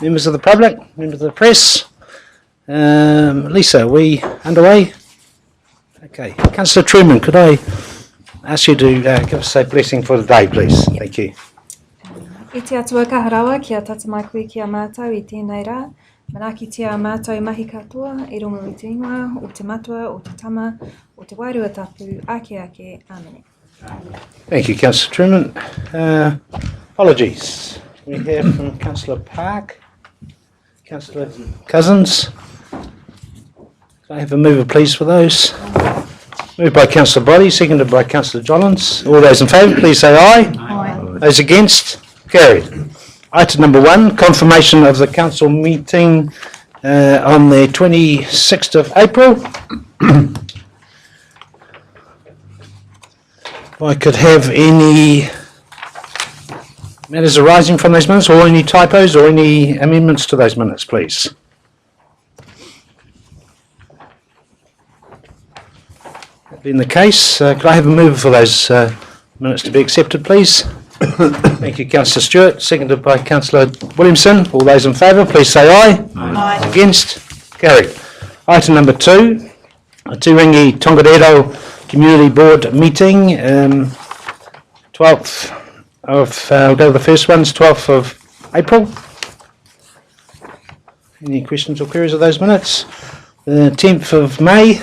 Members of the public, members of the press. Lisa, are we underway? Okay. Councillor Truman, could I ask you to give us a blessing for the day, please? Thank you. I te atua kaharawa ki a tata mai koe ki a mātou I tēnei rā. Manaki tia a mātou mahi katoa, I rongo I te ingoa, o te matua, o te tama, o te wairua tapu, ake ake, amene. Thank you, Councillor Truman. Apologies. We hear from Councillor Park. Councillor Cousins. Can I have a mover, please, for those? Moved by Councillor Body, seconded by Councillor Jollins. All those in favour, please say aye. Aye. Those against? Carried. Item number 1, confirmation of the council meeting on the 26th of April. If I could have any matters arising from those minutes, or any typos or any amendments to those minutes, please. That being the case, could I have a mover for those minutes to be accepted, please? Thank you, Councillor Stewart, seconded by Councillor Williamson. All those in favour, please say aye. Aye. Against? Carried. Item number 2, Turingi Tongariro Community Board meeting, 12th of, I'll go to the first ones, 12th of April. Any questions or queries of those minutes? The 10th of May.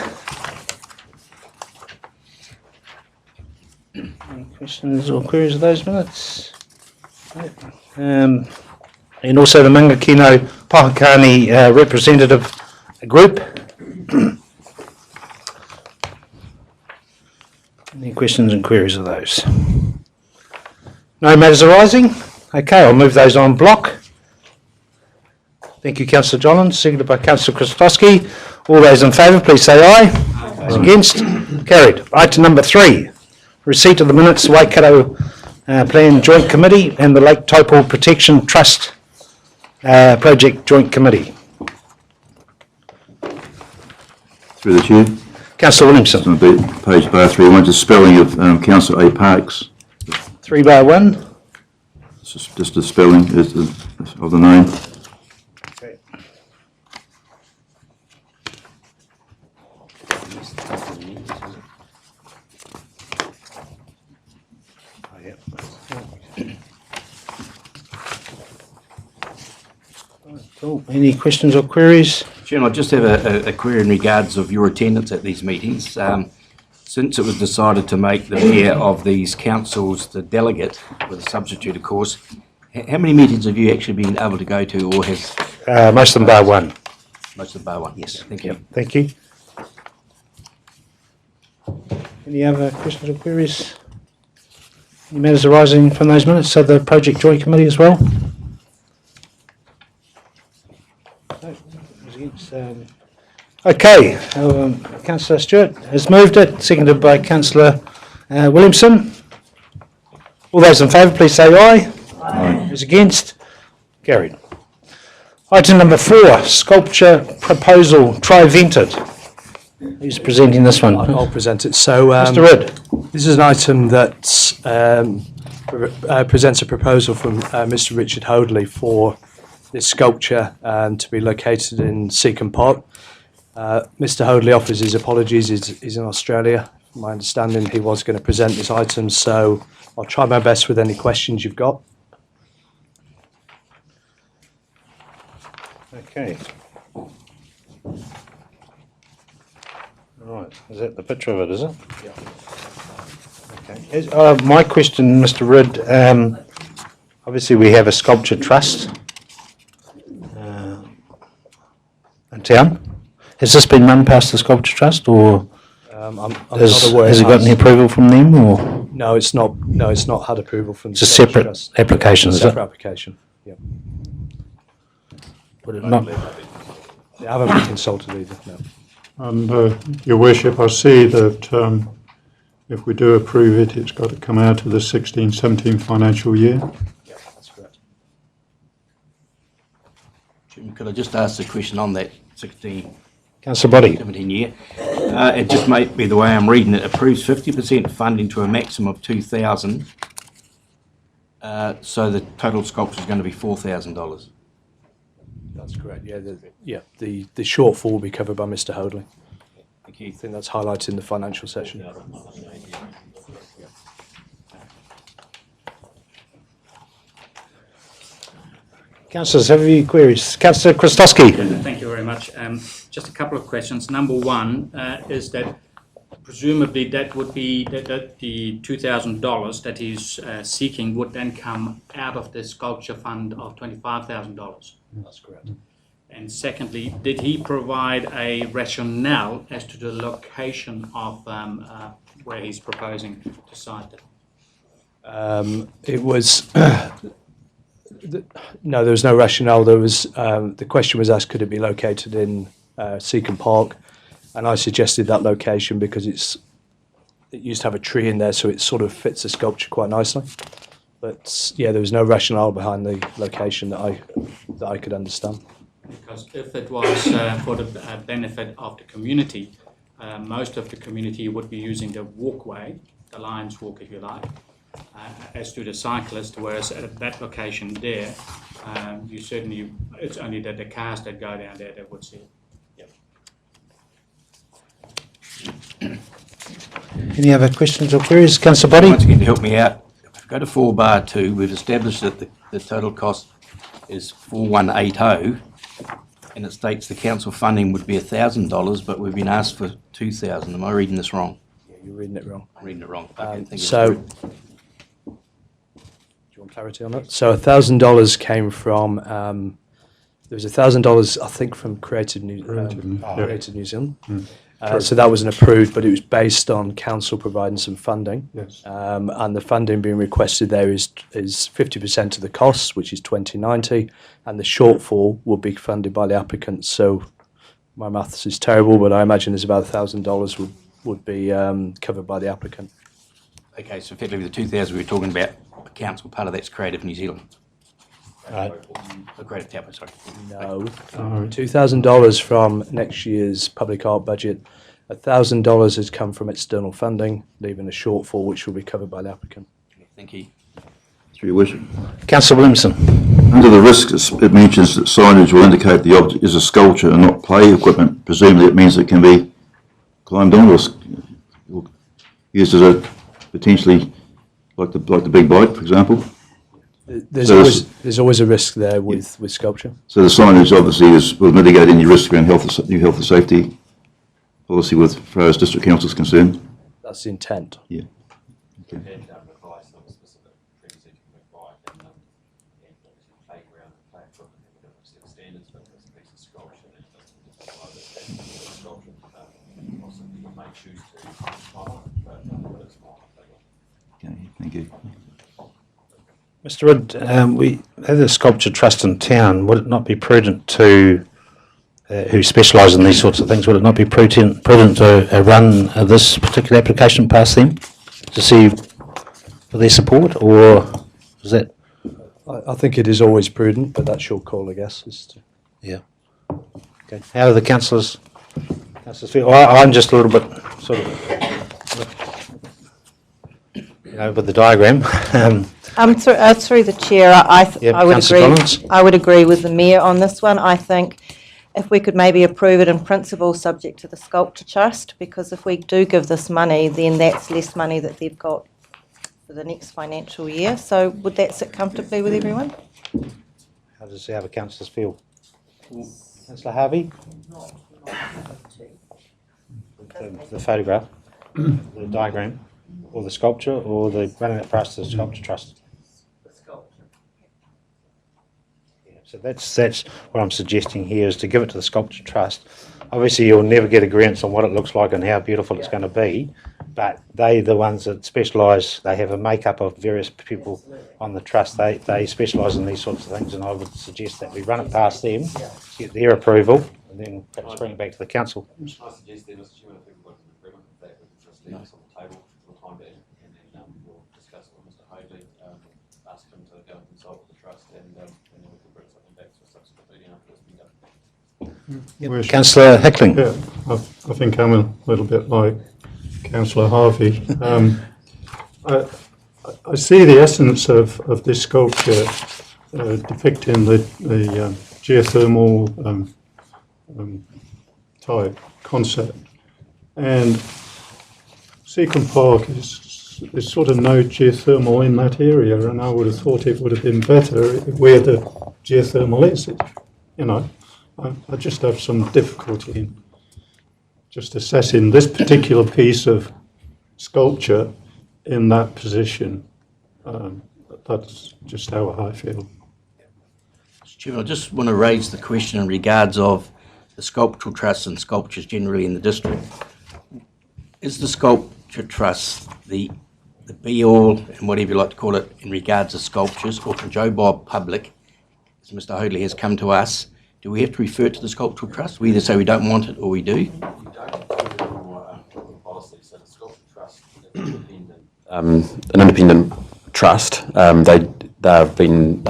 Any questions or queries of those minutes? And also the Mangakino Pohokani representative group. Any questions and queries of those? No matters arising? Okay, I'll move those on block. Thank you, Councillor Jollins, seconded by Councillor Krastowski. All those in favour, please say aye. Those against? Carried. Item number 3, receipt of the minutes, Waikato Plan Joint Committee and the Lake Taupo Protection Trust Project Joint Committee. Through the Chair. Councillor Williamson. Page bar 3, I want the spelling of Councillor A. Parks. 3 bar 1. Just the spelling of the name. Okay. Cool. Any questions or queries? Chairman, I just have a query in regards of your attendance at these meetings. Since it was decided to make the mayor of these councils the delegate, with a substitute of course, how many meetings have you actually been able to go to, or has... Most of them bar 1. Most of them bar 1, yes. Thank you. Thank you. Any other questions or queries? Any matters arising from those minutes? So the Project Joint Committee as well? Okay, Councillor Stewart has moved it, seconded by Councillor Williamson. All those in favour, please say aye. Aye. Those against? Carried. Item number 4, sculpture proposal, Trivented. Who's presenting this one? I'll present it. So, Mr. Ridd. This is an item that presents a proposal from Mr. Richard Hoadley for this sculpture to be located in Seacombe Park. Mr. Hoadley offers his apologies. He's in Australia. From my understanding, he was going to present this item, so I'll try my best with any questions you've got. Okay. Right, is that the picture of it, is it? Yeah. Okay. My question, Mr. Ridd, obviously we have a sculpture trust in town. Has this been run past the sculpture trust, or I'm not aware. Has it got any approval from them, or? No, it's not. No, it's not had approval from. It's a separate application, is it? Separate application. Yeah. Would it not? They haven't been consulted either. No. And Your Worship, I see that if we do approve it, it's got to come out of the 16-17 financial year. Yeah, that's correct. Chairman, could I just ask a question on that 16? Councillor Body. 17 year. It just might be the way I'm reading it. Approves 50% funding to a maximum of 2,000. So the total sculpture is going to be $4,000. That's correct. Yeah, the shortfall will be covered by Mr. Hoadley. Thank you. I think that's highlighted in the financial section. Councillors, have you queries? Councillor Christowski. Thank you very much. Just a couple of questions. Number one is that presumably that would be that the $2,000 that he's seeking would then come out of the sculpture fund of $25,000. That's correct. And secondly, did he provide a rationale as to the location of where he's proposing to site it? It was no, there was no rationale. There was the question was asked, could it be located in Seacombe Park, and I suggested that location because it used to have a tree in there, so it sort of fits the sculpture quite nicely. But yeah, there was no rationale behind the location that I could understand. Because if it was for the benefit of the community, most of the community would be using the walkway, the Lions Walk if you like, as to the cyclist, whereas at that location there, it's only that the cars that go down there that would see it. Yep. Any other questions or queries? Councillor Boddy? Once again, to help me out, if we go to 4(2), we've established that the total cost is 4180, and it states the council funding would be $1,000, but we've been asked for 2,000. Am I reading this wrong? Yeah, you're reading it wrong. I'm reading it wrong. Okay, thank you. So, do you want clarity on that? So $1,000 came from there was $1,000 I think from Creative New Zealand. So that wasn't approved, but it was based on council providing some funding. Yes. And the funding being requested there is 50% of the costs, which is 2090, and the shortfall will be funded by the applicant. So my maths is terrible, but I imagine there's about $1,000 would be covered by the applicant. Okay, so effectively the 2,000 we were talking about, the council part of that's Creative New Zealand. Right. The Creative Tapa, sorry. No. $2,000 from next year's public art budget. $1,000 has come from external funding, leaving a shortfall which will be covered by the applicant. Thank you. Through your worship. Councillor Williamson. Under the risks, it mentions that signage will indicate the object is a sculpture and not play equipment. Presumably it means it can be climbed on or used as a potentially like the big bike, for example. There's always a risk there with sculpture. So the signage obviously will mitigate any risk around new health and safety policy with as far as district council is concerned. That's the intent. Yeah. Okay, thank you. Mr. Rudd, we have a sculpture trust in town. Would it not be prudent to, who specialise in these sorts of things, would it not be prudent to run this particular application past them to see for their support, or is that? I think it is always prudent, but that's your call, I guess. Yeah. Okay. How do the councillors feel? Well, I'm just a little bit sort of, with the diagram. Through the chair, I would Councillor agree. Collins. I would agree with the mayor on this one. I think if we could maybe approve it in principle, subject to the sculpture trust, because if we do give this money, then that's less money that they've got for the next financial year. So would that sit comfortably with everyone? How does the other councillors feel? Councillor Harvey? The photograph, the diagram, or the sculpture, or the running it past the sculpture trust? So that's what I'm suggesting here, is to give it to the Sculpture Trust. Obviously you'll never get agreements on what it looks like and how beautiful it's going to be, but they're the ones that specialise. They have a makeup of various people on the trust. They specialise in these sorts of things, and I would suggest that we run it past them, get their approval, and then perhaps bring it back to the council. I suggest then, Mr. Chairman, if we can work in agreement with that, with the trustees on the table for the time being, and then we'll discuss it with Mr. Hoadley, ask him to go and consult with the trust, and then we can bring something back to a subsequent meeting after it's been done. Councillor Hickling. Yeah, I think I'm a little bit like Councillor Harvey. I see the essence of this sculpture depicting the geothermal type concept. And Seacombe Park there's sort of no geothermal in that area, and I would have thought it would have been better where the geothermal is. I just have some difficulty in just assessing this particular piece of sculpture in that position. That's just how I feel. Chairman, I just want to raise the question in regards of the Sculptural Trust and sculptures generally in the district. Is the Sculpture Trust the be-all, and whatever you like to call it, in regards to sculptures, or can Joe Bob Public, as Mr Hoadley has come to us, do we have to refer to the Sculptural Trust? We either say we don't want it or we do? You don't have to corporate policy, so the Sculpture Trust is an independent trust. They've been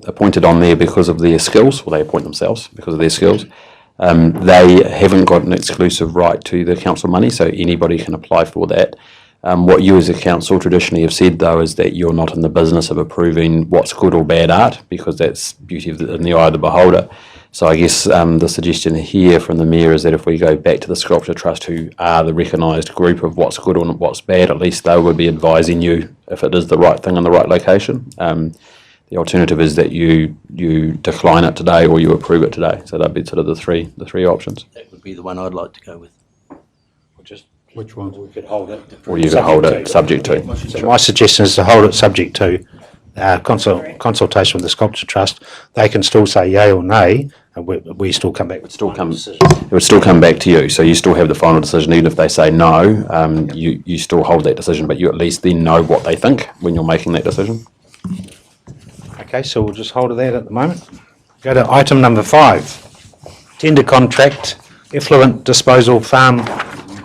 appointed on there because of their skills, or they appoint themselves because of their skills. They haven't got an exclusive right to the council money, so anybody can apply for that. What you as a council traditionally have said, though, is that you're not in the business of approving what's good or bad art, because that's beauty in the eye of the beholder. So I guess the suggestion here from the Mayor is that if we go back to the Sculpture Trust, who are the recognised group of what's good or what's bad, at least they would be advising you if it is the right thing in the right location. The alternative is that you decline it today or you approve it today. So that'd be sort of the three options. That would be the one I'd like to go with. Which one? We could hold it. Or you could hold it subject to. So my suggestion is to hold it subject to consultation with the Sculpture Trust. They can still say yay or nay, and we still come back with the final decision. It would still come back to you, so you still have the final decision. Even if they say no, you still hold that decision, but you at least then know what they think when you're making that decision. Okay, so we'll just hold it there at the moment. Go to item number 5. Tender contract, effluent disposal farm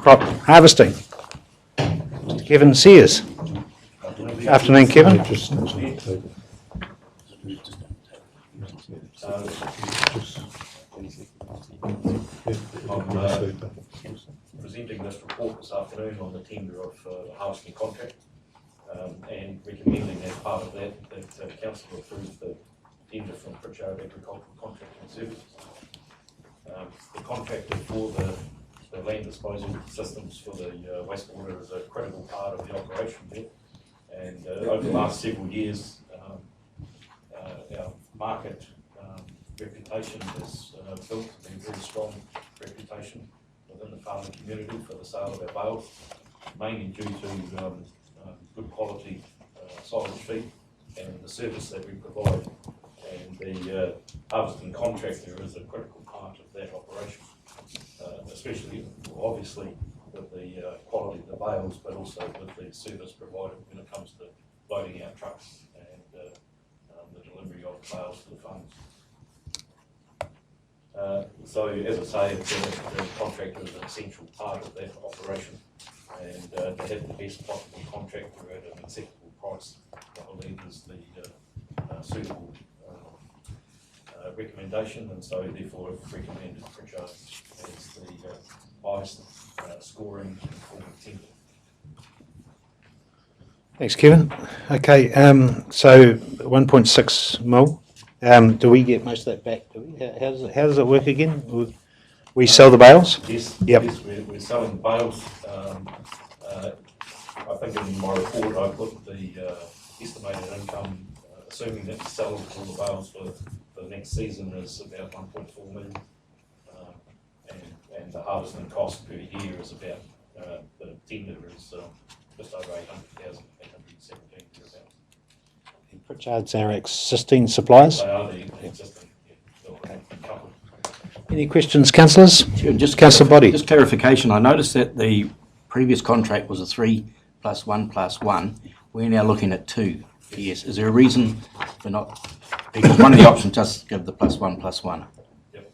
crop harvesting. Mr. Kevin Sears. Afternoon, Kevin. Presenting this report this afternoon on the tender of the harvesting contract, and recommending as part of that council approve the tender from Pritchard Agricultural Contracting Services. The contractor for the land disposal systems for the wastewater is a critical part of the operation there, and over the last several years our market reputation has built a very strong reputation within the farming community for the sale of our bales, mainly due to good quality silage feed and the service that we provide. And the harvesting contractor is a critical part of that operation, especially obviously with the quality of the bales, but also with the service provided when it comes to loading our trucks and the delivery of bales to the farms. So as I say, the contractor is an essential part of that operation, and to have the best possible contractor at an acceptable price, I believe is the suitable recommendation, and so therefore I've recommended Pritchard as the highest scoring form of tender. Thanks, Kevin. Okay, so 1.6 mil. Do we get most of that back? Do we? How does it work again? We sell the bales? Yes, Yep. yes, we're selling bales. I think in my report I put the estimated income, assuming that we sell all the bales for the next season, is about 1.4 million. And the harvesting cost per year is about, the tender is just over 800,000, 817 thereabouts. Pritchard's our existing suppliers. They are the existing, couple. Any questions, councillors? Just Councillor Body. Just clarification, I noticed that the previous contract was a 3 + 1 + 1. We're now looking at 2 years. Is there a reason for not, because one of the options does give the +1 + 1. Yep.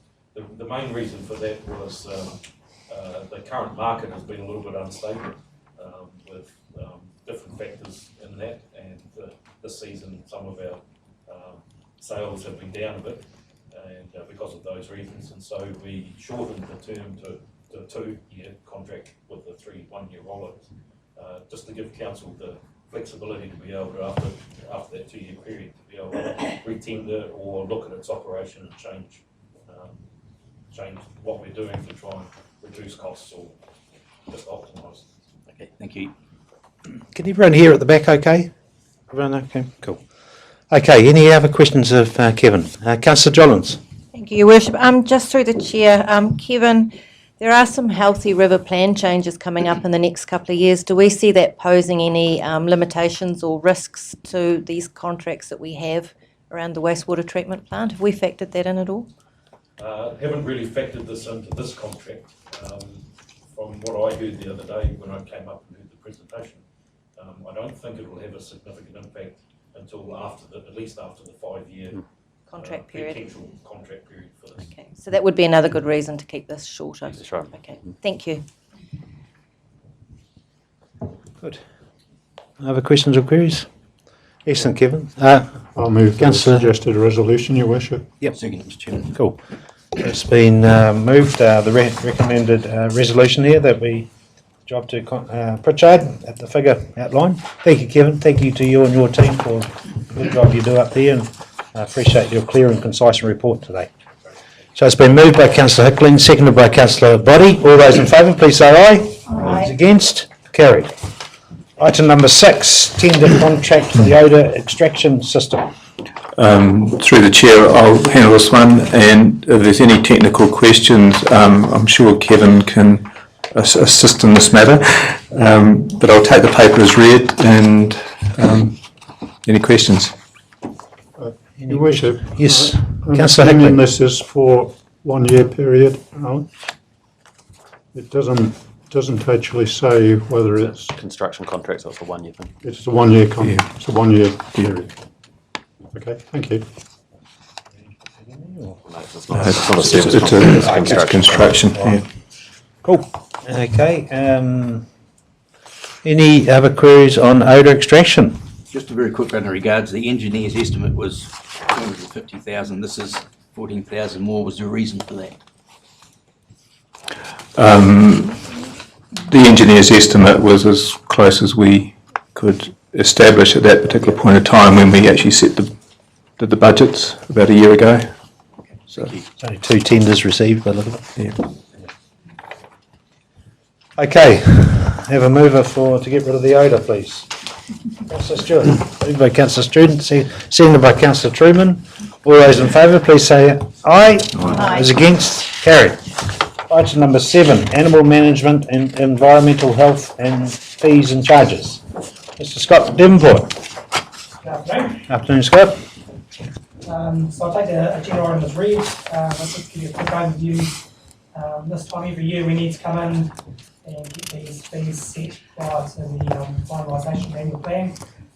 The main reason for that was the current market has been a little bit unstable with different factors in that, and this season some of our sales have been down a bit, and because of those reasons, and so we shortened the term to a 2-year contract with the 3 1-year rollovers, just to give council the flexibility to be able to, after that 2-year period, to be able to re-tender or look at its operation and change what we're doing to try and reduce costs or just optimise. Okay, thank you. Can everyone hear at the back okay? Everyone okay? Cool. Okay, any other questions of Kevin? Councillor Jollins. Thank you, Your Worship. Just through the chair, Kevin, there are some healthy river plan changes coming up in the next couple of years. Do we see that posing any limitations or risks to these contracts that we have around the wastewater treatment plant? Have we factored that in at all? Haven't really factored this into this contract. From what I heard the other day when I came up and heard the presentation, I don't think it will have a significant impact until at least after the 5-year Contract period. potential contract period for this. Okay, so that would be another good reason to keep this shorter. That's right. Okay, thank you. Good. Other questions or queries? Excellent, Kevin. I'll move the Councillor. suggested resolution, Your Worship. Second, Mr Chairman. Cool. It's been moved, the recommended resolution here that we job to Pritchard at the figure outlined. Thank you, Kevin. Thank you to you and your team for the good job you do up there, and I appreciate your clear and concise report today. So it's been moved by Councillor Hickling, seconded by Councillor Boddy. All those in favour, please say aye. Aye. Those against? Carried. Item number 6, tender contract for the odour extraction system. Through the chair, I'll handle this one, and if there's any technical questions, I'm sure Kevin can assist in this matter, but I'll take the paper as read, and any questions? Your Worship. Yes, I'm Councillor assuming Hickling. this is for 1-year period, Alan? It doesn't actually say whether it's Construction contracts, that's a 1-year thing. it's a 1-year contract. It's a 1-year period. Okay, thank you. No, it's not a service It's contract, it's construction, yeah. Cool. Okay. Any other queries on odour extraction? Just a very quick one in regards, the engineer's estimate was 250,000, this is 14,000 more, was there a reason for that? The engineer's estimate was as close as we could establish at that particular point of time when we actually did the budgets about a year ago. So, There's only 2 tenders received by the look of it. yeah. Okay, have a mover to get rid of the odour, please. Councillor Stewart. Moved by Councillor Student, seconded by Councillor Truman. All those in favour, please say aye. Aye. Those against? Carried. Item number 7, animal management and environmental health and fees and charges. Mr Scott Devonport. Good afternoon. Afternoon, Scott. So I'll take a general item as read. Let's just give you a quick overview. This time every year we need to come in and get these fees set prior to the finalisation of the annual plan.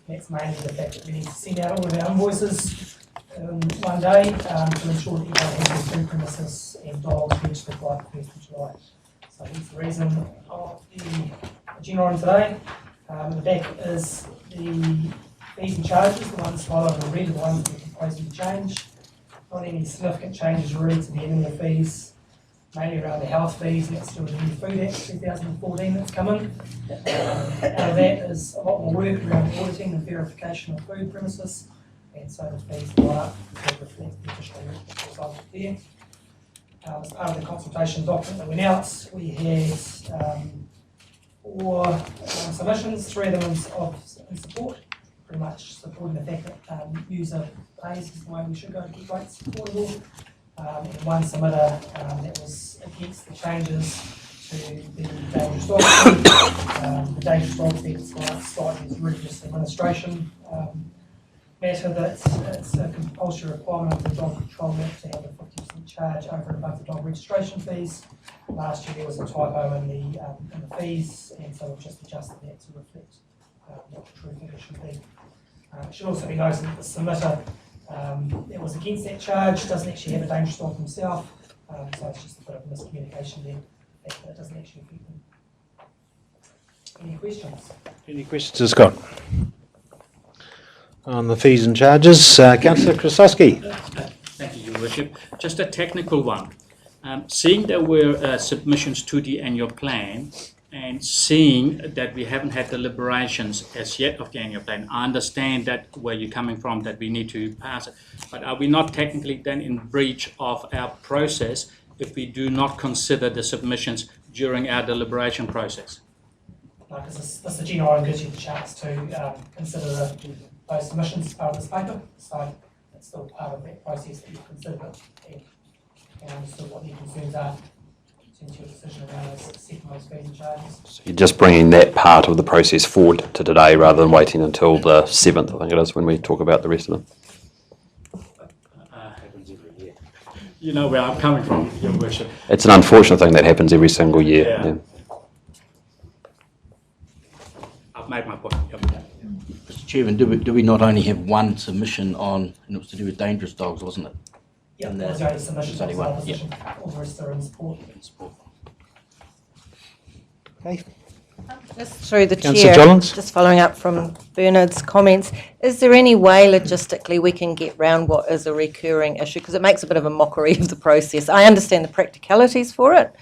That's mainly the fact that we need to send out all of our invoices one day to ensure that everyone has their food premises and dogs registered by the 1st of July. So that's the reason of the agenda item today. The back is the fees and charges, the ones followed and read are the ones that we're proposing to change. Not any significant changes really to the annual fees, mainly around the health fees, and that's still the new Food Act 2014 that's come in. Out of that is a lot more work around auditing and verification of food premises, and so the fees go up to reflect the additional work that was involved there. As part of the consultation document that went out, we had 4 submissions, 3 of them in support, pretty much supporting the fact that user pays is the way we should go to keep rates affordable. And one submitter that was against the changes to the dangerous dog fee. The dangerous dog fee is slightly is really just administration matter that it's a compulsory requirement of the Dog Control Act to have a 50% charge over and above the dog registration fees. Last year there was a typo in the fees, and so we've just adjusted that to reflect what the true figure should be. It should also be noted that the submitter that was against that charge doesn't actually have a dangerous dog himself, so it's just a bit of miscommunication there. That doesn't actually affect them. Any questions? Any questions, Scott? On the fees and charges, Councillor Krasowski. Thank you, Your Worship. Just a technical one. Seeing there were submissions to the annual plan, and seeing that we haven't had deliberations as yet of the annual plan, I understand that where you're coming from, that we need to pass it. But are we not technically then in breach of our process if we do not consider the submissions during our deliberation process? Because this agenda item gives you the chance to consider those submissions as part of this paper, so it's still part of that process that you've considered it and understood what your concerns are since your decision around setting those fees and charges. So you're just bringing that part of the process forward to today rather than waiting until the 7th, I think it is, when we talk about the rest of them. You know where I'm coming from, Your Worship. It's an unfortunate thing that happens every single year. Yeah. Yeah. I've made my point. Yep. Mr Chairman, do we not only have one submission on, and it was to do with dangerous dogs, wasn't it? Yeah, And there was the only submission, there's only that was one, the opposition. All the rest are in support. Okay. Just through the Councillor chair, Jollins? just following up from Bernard's comments, is there any way logistically we can get round what is a recurring issue? Because it makes a bit of a mockery of the process. I understand the practicalities for it,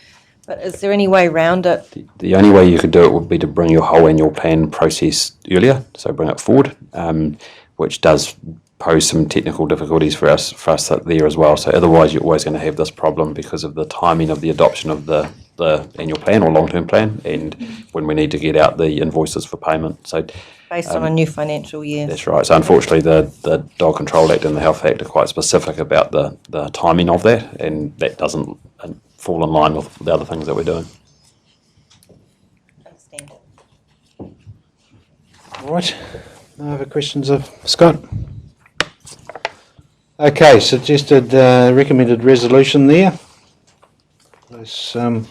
but is there any way round it? The only way you could do it would be to bring your whole annual plan process earlier, so bring it forward, which does pose some technical difficulties for us there as well. So otherwise you're always going to have this problem because of the timing of the adoption of the annual plan or long-term plan and when we need to get out the invoices for payment. So Based on a new financial year. that's right. So unfortunately the Dog Control Act and the Health Act are quite specific about the timing of that, and that doesn't fall in line with the other things that we're doing. Understand it. All right. No other questions of Scott? Okay, suggested recommended resolution there. Those 1,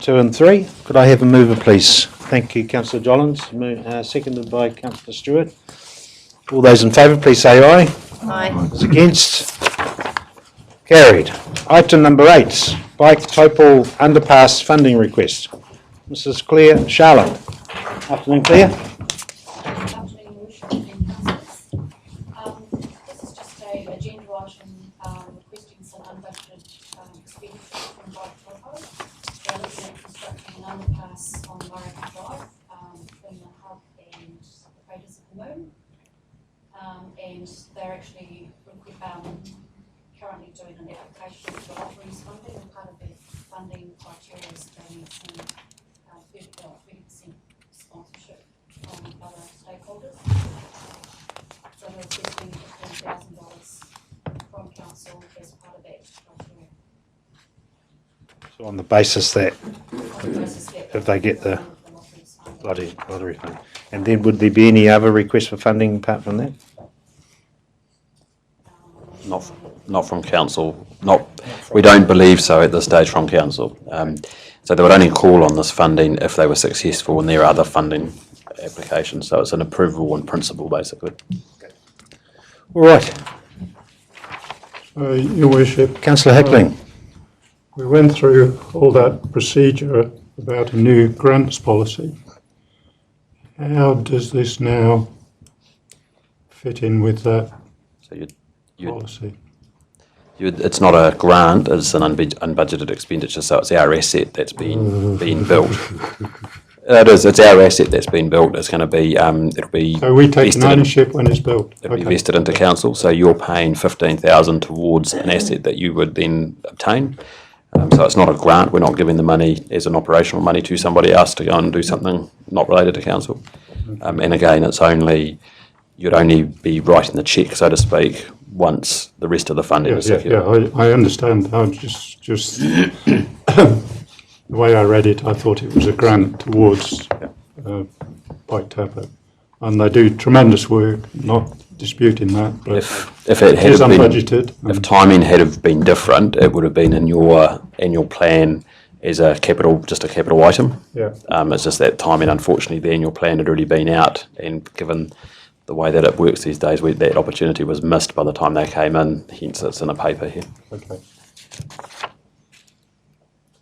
2 and 3. Could I have a mover, please? Thank you, Councillor Jollins. Seconded by Councillor Stewart. All those in favour, please say aye. Aye. Those against? Carried. Item number 8, Bike Topol Underpass Funding Request. Mrs. Claire Charlotte. Afternoon, Claire. This is just a agenda item requesting some unbudgeted expenditure from Bike Topo. They're looking at constructing an underpass on Murray Drive between the hub and the craters of the moon. And they're actually currently doing an application for lotteries funding, and part of their funding criteria is they need some 30% sponsorship from other stakeholders. So they're requesting $15,000 from council as part of that criteria. So on the basis that On the basis that if they get the lotteries funding. lottery fund. And then would there be any other request for funding apart from that? Not from council. We don't believe so at this stage from council. So they would only call on this funding if they were successful in their other funding applications. So it's an approval in principle, basically. All right. Your Worship. Councillor Hickling. We went through all that procedure about a new grants policy. How does this now fit in with that So policy? it's not a grant, it's an unbudgeted expenditure, so it's our asset that's been built. It is, it's our asset that's been built. It's going to be, it'll be So we take vested ownership when it's built? It'll be vested into council, so you're paying 15,000 towards an asset that you would then obtain. So it's not a grant, we're not giving the money as an operational money to somebody else to go and do something not related to council. And again, you'd only be writing the cheque, so to speak, once the rest of the funding is secured. I understand. I just the way I read it, I thought it was a grant towards Bike Topo. And they do tremendous work, not disputing that, but If it had is been, unbudgeted. if timing had have been different, it would have been in your annual plan as just a capital item. Yeah. It's just that timing, unfortunately, the annual plan had already been out, and given the way that it works these days, that opportunity was missed by the time they came in, hence it's in a paper here. Okay.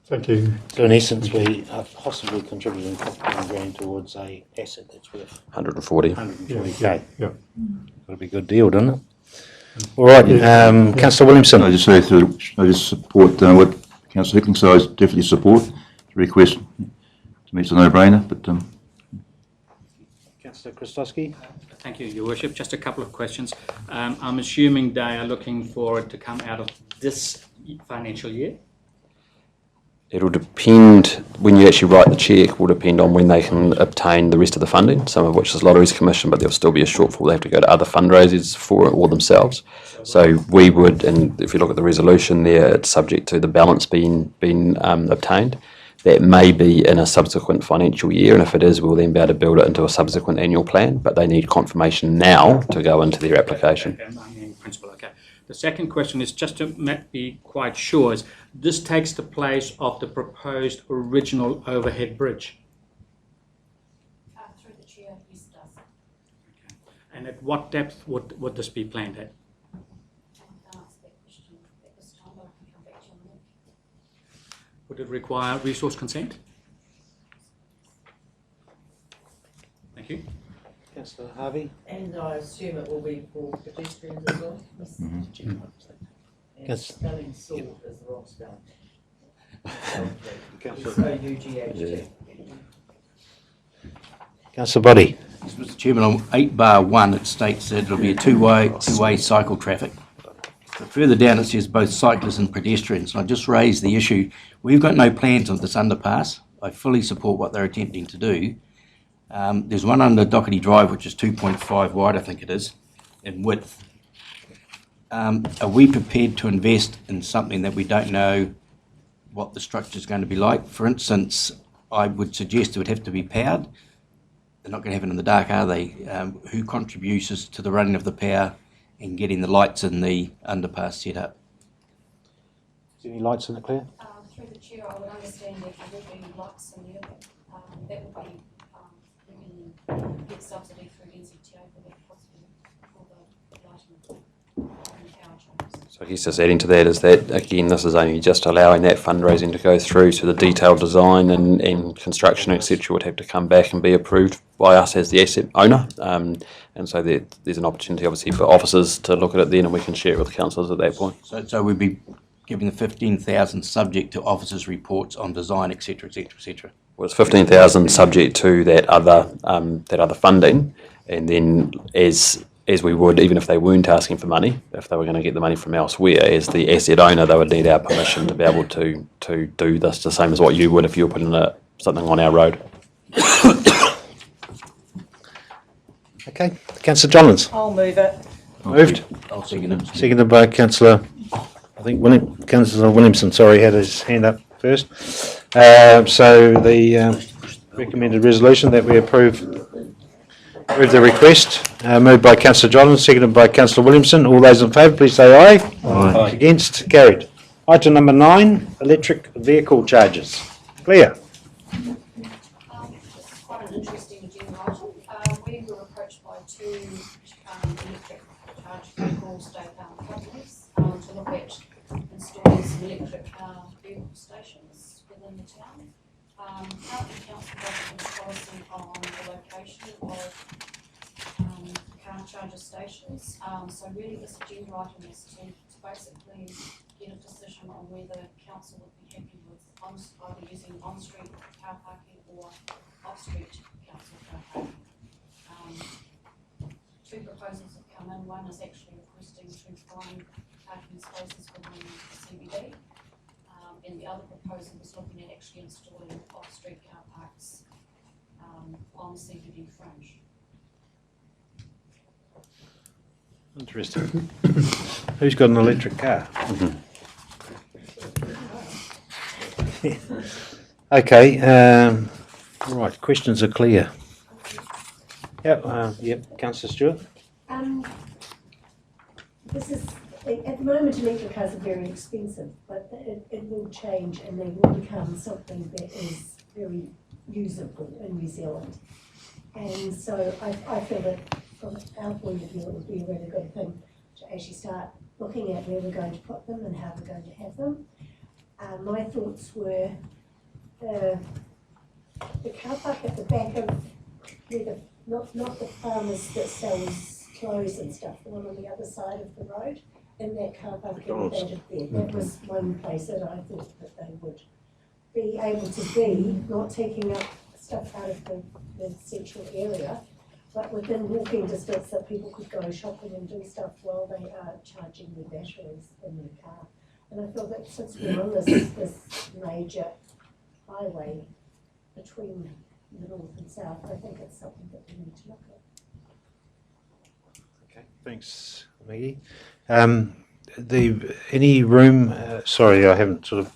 Thank you. So in essence, we are possibly contributing 15 grand towards a asset that's worth 140. 140k. Yeah. That'll be a good deal, doesn't it? All right, Councillor Williamson. I just support what Councillor Hickling says, definitely support. To request, to me it's a no-brainer, but Councillor Christowski? Thank you, Your Worship. Just a couple of questions. I'm assuming they are looking for it to come out of this financial year? It'll depend, when you actually write the cheque, will depend on when they can obtain the rest of the funding, some of which is Lotteries Commission, but there'll still be a shortfall. They have to go to other fundraisers for it or themselves. So we would, and if you look at the resolution there, it's subject to the balance being obtained. That may be in a subsequent financial year, and if it is, we'll then be able to build it into a subsequent annual plan, but they need confirmation now to go into their application. In principle, okay. The second question is just to be quite sure, is this takes the place of the proposed original overhead bridge? Through the chair, yes, it does. And at what depth would this be planned at? I can't answer that question at this time, but I can come back to you on that. Would it require resource consent? Thank you. Councillor Harvey? And I assume it will be for pedestrians as well? And Yes. spelling sort is the wrong spelling. Councillor S-O-U-G-H-T. Councillor Boddy? Mr. Chairman, on 8(1), it states that it'll be a two-way cycle traffic. But further down, it says both cyclists and pedestrians. And I just raised the issue, we've got no plans of this underpass. I fully support what they're attempting to do. There's one under Doherty Drive, which is 2.5 wide, I think it is, in width. Are we prepared to invest in something that we don't know what the structure is going to be like? For instance, I would suggest it would have to be powered. They're not going to have it in the dark, are they? Who contributes to the running of the power and getting the lights in the underpass set up? Is there any lights in it, Claire? Through the chair, I would understand that there would be lights in there, but that would be, we can get subsidy through NCTA for that possibly, for the lighting and power charges. So I guess just adding to that is that, again, this is only just allowing that fundraising to go through, so the detailed design and construction, etc., would have to come back and be approved by us as the asset owner. And so there's an opportunity, obviously, for officers to look at it then, and we can share it with the councillors at that point. So we'd be giving the 15,000 subject to officers' reports on design, etc., etc., etc. Well, it's 15,000 subject to that other funding, and then as we would, even if they weren't asking for money, if they were going to get the money from elsewhere, as the asset owner, they would need our permission to be able to do this, the same as what you would if you were putting something on our road. Okay. Councillor Jollins? I'll move it. Moved. I'll second it. Seconded by Councillor, I think Councillor Williamson, sorry, had his hand up first. So the recommended resolution that we approve the request, moved by Councillor Jollins, seconded by Councillor Williamson. All those in favour, please say aye. Aye. Against? Carried. Item number 9, electric vehicle charges. Claire? This is quite an interesting agenda item. We were approached by two electric charge vehicle companies to look at installing some electric vehicle stations within the town. Currently, council government is policy on the location of car charger stations. So really, this agenda item is to basically get a decision on whether council would be happy with either using on-street car parking or off-street council car parking. Two proposals have come in. One is actually requesting to find parking spaces within the CBD, and the other proposal is looking at actually installing off-street car parks on the CBD fringe. Interesting. Who's got an electric car? Okay. Right. Questions are clear. Yep. Councillor Stewart. This is, at the moment, electric cars are very expensive, but it will change and they will become something that is very usable in New Zealand. And so I feel that from our point of view, it would be a really good thing to actually start looking at where we're going to put them and how we're going to have them. My thoughts were the car park at the back of where the not the farmers that sells clothes and stuff, the one on the other side of the road, and that car park elevated there. That was one place that I thought that they would be able to be, not taking up stuff out of the central area, but within walking distance that people could go shopping and do stuff while they are charging their batteries in their car. And I feel that since we're on this major highway between the north and south, I think it's something that we need to look at. Okay, thanks, Maggie. Any room, sorry, I haven't sort of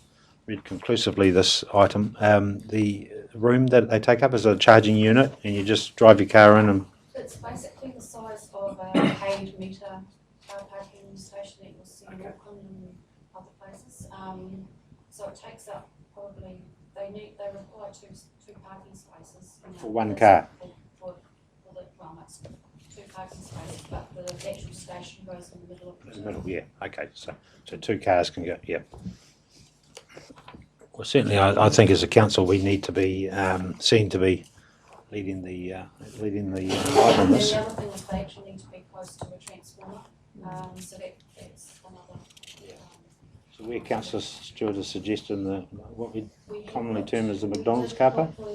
read conclusively this item. The room that they take up is a charging unit and you just drive your car in and... It's basically the size of a paid meter car parking station that you'll see in Auckland and other places. So it takes up probably, they require two parking spaces. For one car? For the, well, it's two parking spaces, but the actual station goes in the middle of the... In the middle, yeah, okay, so two cars can go, yeah. Well, certainly I think as a council we need to be seen to be leading the light on this. The other thing is they actually need to be close to a transformer, so that's another... So where Councillor Stewart is suggesting what we commonly term as the McDonald's car park? At the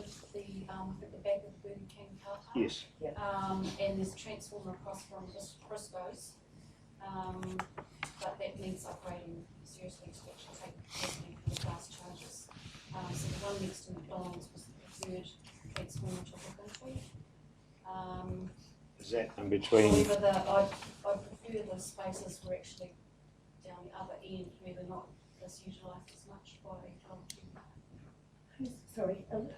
back of the Burger King car park. Yes. And there's a transformer across from Briscoe's, but that needs upgrading seriously to actually take capacity for the fast charges. So the one next to McDonald's was the preferred transformer to look into. Is that in between? However, I prefer the spaces were actually down the other end where they're not as utilised as much by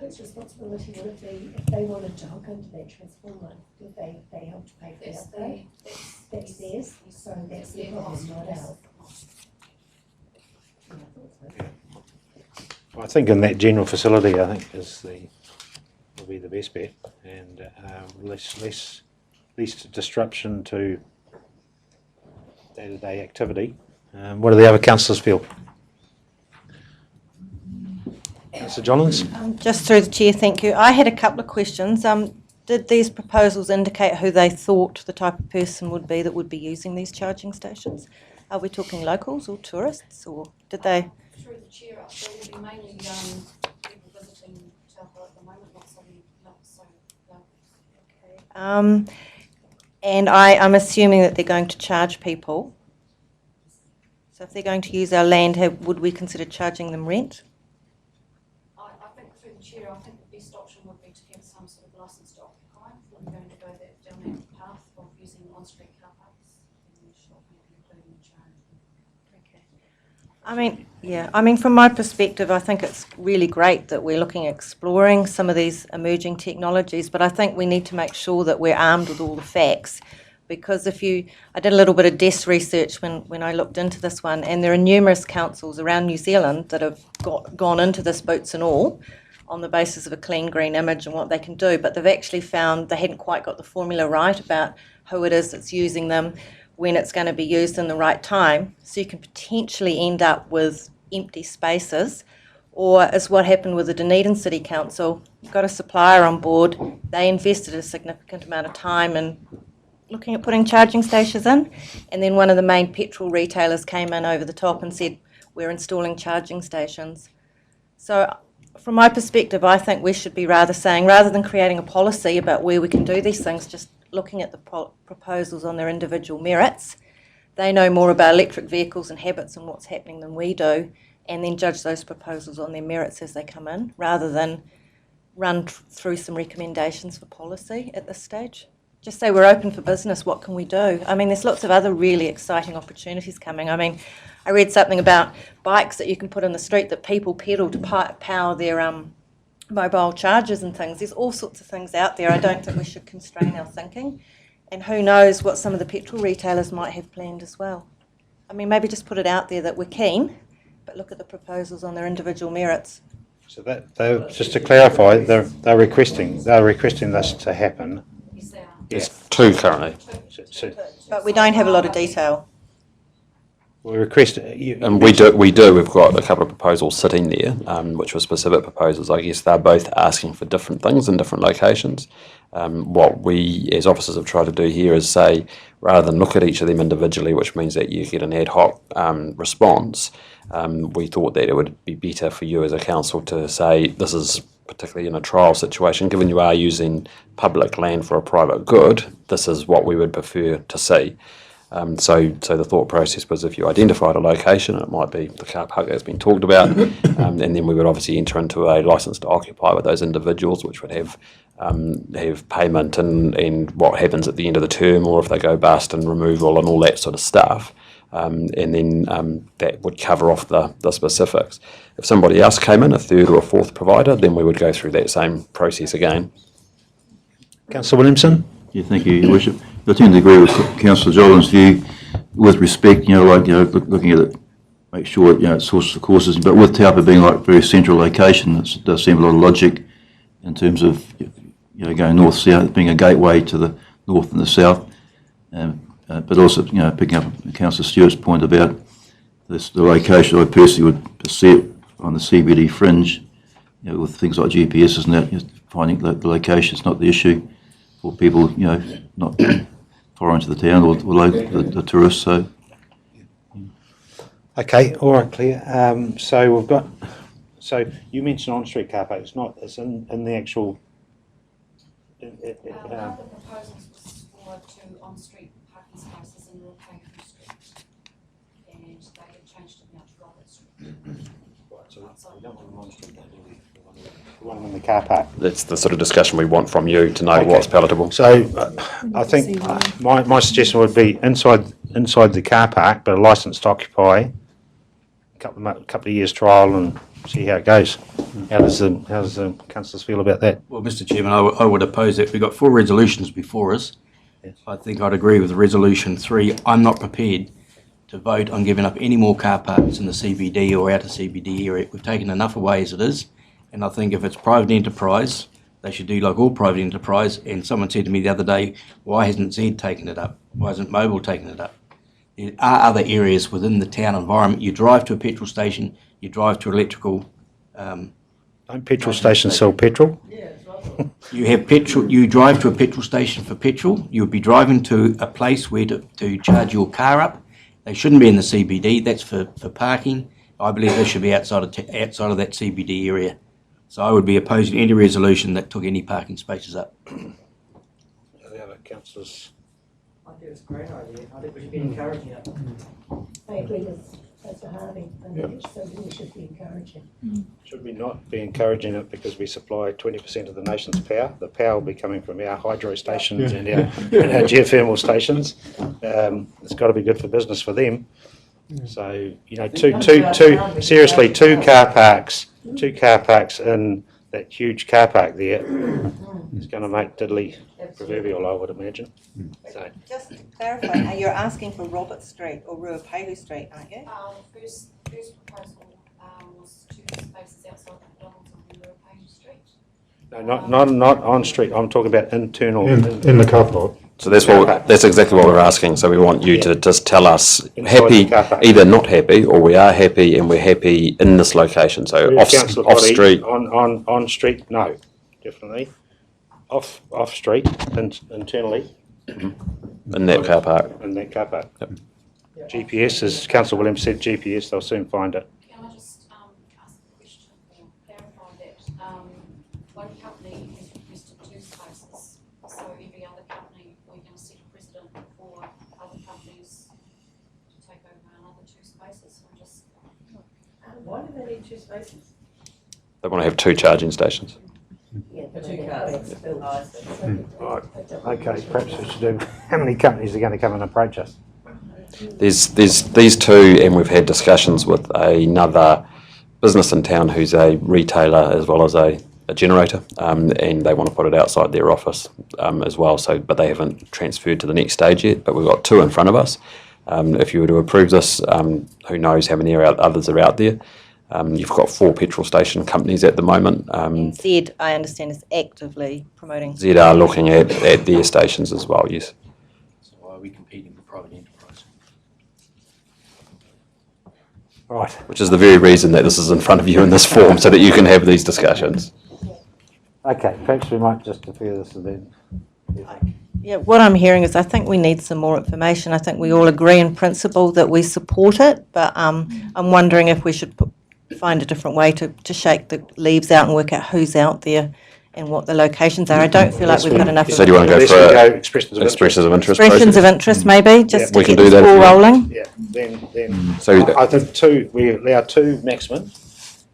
Whose responsibility would it be if they wanted to hook into that transformer? Would they help to pay for the upgrade? That's theirs, so that's their problem, not ours. I think in that general facility, I think will be the best bet, and least disruption to day-to-day activity. What do the other councillors feel? Councillor Jollins? Just through the chair, thank you. I had a couple of questions. Did these proposals indicate who they thought the type of person would be that would be using these charging stations? Are we talking locals or tourists, or did they? Through the chair, there will be mainly people visiting Taupo at the moment, not so locals. And I'm assuming that they're going to charge people. So if they're going to use our land, would we consider charging them rent? I think through the chair, I think the best option would be to have some sort of licence to occupy. If we're going to go down that path of using on-street car parks, then we should including the charge. I mean, from my perspective, I think it's really great that we're looking at exploring some of these emerging technologies, but I think we need to make sure that we're armed with all the facts. Because I did a little bit of desk research when I looked into this one, and there are numerous councils around New Zealand that have gone into this boots and all on the basis of a clean green image and what they can do, but they've actually found they hadn't quite got the formula right about who it is that's using them, when it's going to be used in the right time, so you can potentially end up with empty spaces, or as what happened with the Dunedin City Council. You've got a supplier on board, they invested a significant amount of time in looking at putting charging stations in, and then one of the main petrol retailers came in over the top and said, we're installing charging stations. So from my perspective, I think we should be rather than creating a policy about where we can do these things, just looking at the proposals on their individual merits. They know more about electric vehicles and habits and what's happening than we do, and then judge those proposals on their merits as they come in, rather than run through some recommendations for policy at this stage. Just say we're open for business, what can we do? I mean, there's lots of other really exciting opportunities coming. I mean, I read something about bikes that you can put in the street that people pedal to power their mobile chargers and things. There's all sorts of things out there. I don't think we should constrain our thinking. And who knows what some of the petrol retailers might have planned as well. I mean, maybe just put it out there that we're keen, but look at the proposals on their individual merits. So just to clarify, they're requesting this to happen. There's two currently. But we don't have a lot of detail. We request, And we do. We've got a couple of proposals sitting there, which were specific proposals. I guess they're both asking for different things in different locations. What we, as officers, have tried to do here is say, rather than look at each of them individually, which means that you get an ad hoc response, we thought that it would be better for you as a council to say, this is particularly in a trial situation, given you are using public land for a private good, this is what we would prefer to see. So the thought process was, if you identified a location, it might be the car park that's been talked about, and then we would obviously enter into a licence to occupy with those individuals, which would have payment and what happens at the end of the term, or if they go bust, and removal and all that sort of stuff. And then that would cover off the specifics. If somebody else came in, a third or a fourth provider, then we would go through that same process again. Councillor Williamson? Yeah, thank you, Your Worship. I tend to agree with Councillor Jolin's view with respect, looking at it, make sure, it sources of courses, but with Taupo being like a very central location, it does seem a lot of logic in terms of, going north-south, being a gateway to the north and the south. But also, picking up Councillor Stewart's point about the location, I personally would perceive on the CBD fringe, with things like GPS and that, finding that the location is not the issue for people, not foreign to the town or the tourists. So, Okay, all right, clear. So we've got. So you mentioned on-street car park. It's in the actual. One of the proposals was for two on-street parking spaces in Rockhaven Street, and they had changed it now to Robert Street. Right, so we don't want them on-street, do we? We want them in the car park. That's the sort of discussion we want from you to know what's palatable. So I think my suggestion would be inside the car park, but a licence to occupy, a couple of years trial, and see how it goes. How does the councillors feel about that? Well, Mr Chairman, I would oppose that. We've got 4 resolutions before us. Yes. I think I'd agree with resolution 3. I'm not prepared to vote on giving up any more car parks in the CBD or outer CBD area. We've taken enough away as it is, and I think if it's private enterprise, they should do like all private enterprise. And someone said to me the other day, why hasn't Z taken it up? Why hasn't Mobil taken it up? There are other areas within the town environment. You drive to a petrol station, you drive to electrical. Don't petrol stations sell petrol? You have petrol. You drive to a petrol station for petrol. You would be driving to a place where to charge your car up. They shouldn't be in the CBD. That's for parking. I believe they should be outside of that CBD area. So I would be opposing any resolution that took any parking spaces up. The other councillors. I think it's a great idea. I think we should be encouraging it. I agree with Mr Harvey. I think it's something we should be encouraging. Should we not be encouraging it because we supply 20% of the nation's power? The power will be coming from our hydro stations and our geothermal stations. It's got to be good for business for them. So, two car parks in that huge car park there is going to make diddly proverbial, I would imagine. So, Just to clarify, you're asking for Robert Street or Ruapehu Street, aren't you? The first proposal was 2 spaces outside McDonald's on Ruapehu Street. no, not on street. I'm talking about internal. In the car park. So that's exactly what we're asking. So we want you to just tell us Inside happy, the car park. either not happy, or we are happy and we're happy in this location. So off street. On street, no, definitely. Off street, internally. In that car park. In that car park. Yep. GPS, as Councillor Williams said, GPS, they'll soon find it. Can I just ask a question or clarify that one company has requested 2 spaces, so every other company, we're going to set a precedent for other companies to take over another 2 spaces. I'm just Why do they need 2 spaces? They want to have 2 charging stations. Yeah, For 2 cars. Right, okay, perhaps we should do, how many companies are going to come and approach us? There's these 2, and we've had discussions with another business in town who's a retailer as well as a generator, and they want to put it outside their office as well. So, but they haven't transferred to the next stage yet. But we've got 2 in front of us. If you were to approve this, who knows how many others are out there? You've got 4 petrol station companies at the moment. Z, I understand, is actively promoting. Z are looking at their stations as well. Yes. So why are we competing with private enterprise? Right. Which is the very reason that this is in front of you in this form, so that you can have these discussions. Okay, perhaps we might just defer this and then. Yeah, what I'm hearing is I think we need some more information. I think we all agree in principle that we support it, but I'm wondering if we should find a different way to shake the leaves out and work out who's out there and what the locations are. I don't feel like we've got enough. So do you want to go Unless for we a go expressions of expressions of interest Expressions of process? interest, maybe, just We to can get do this that if ball you want. rolling. Yeah, then So- I think two, we allow two maximum,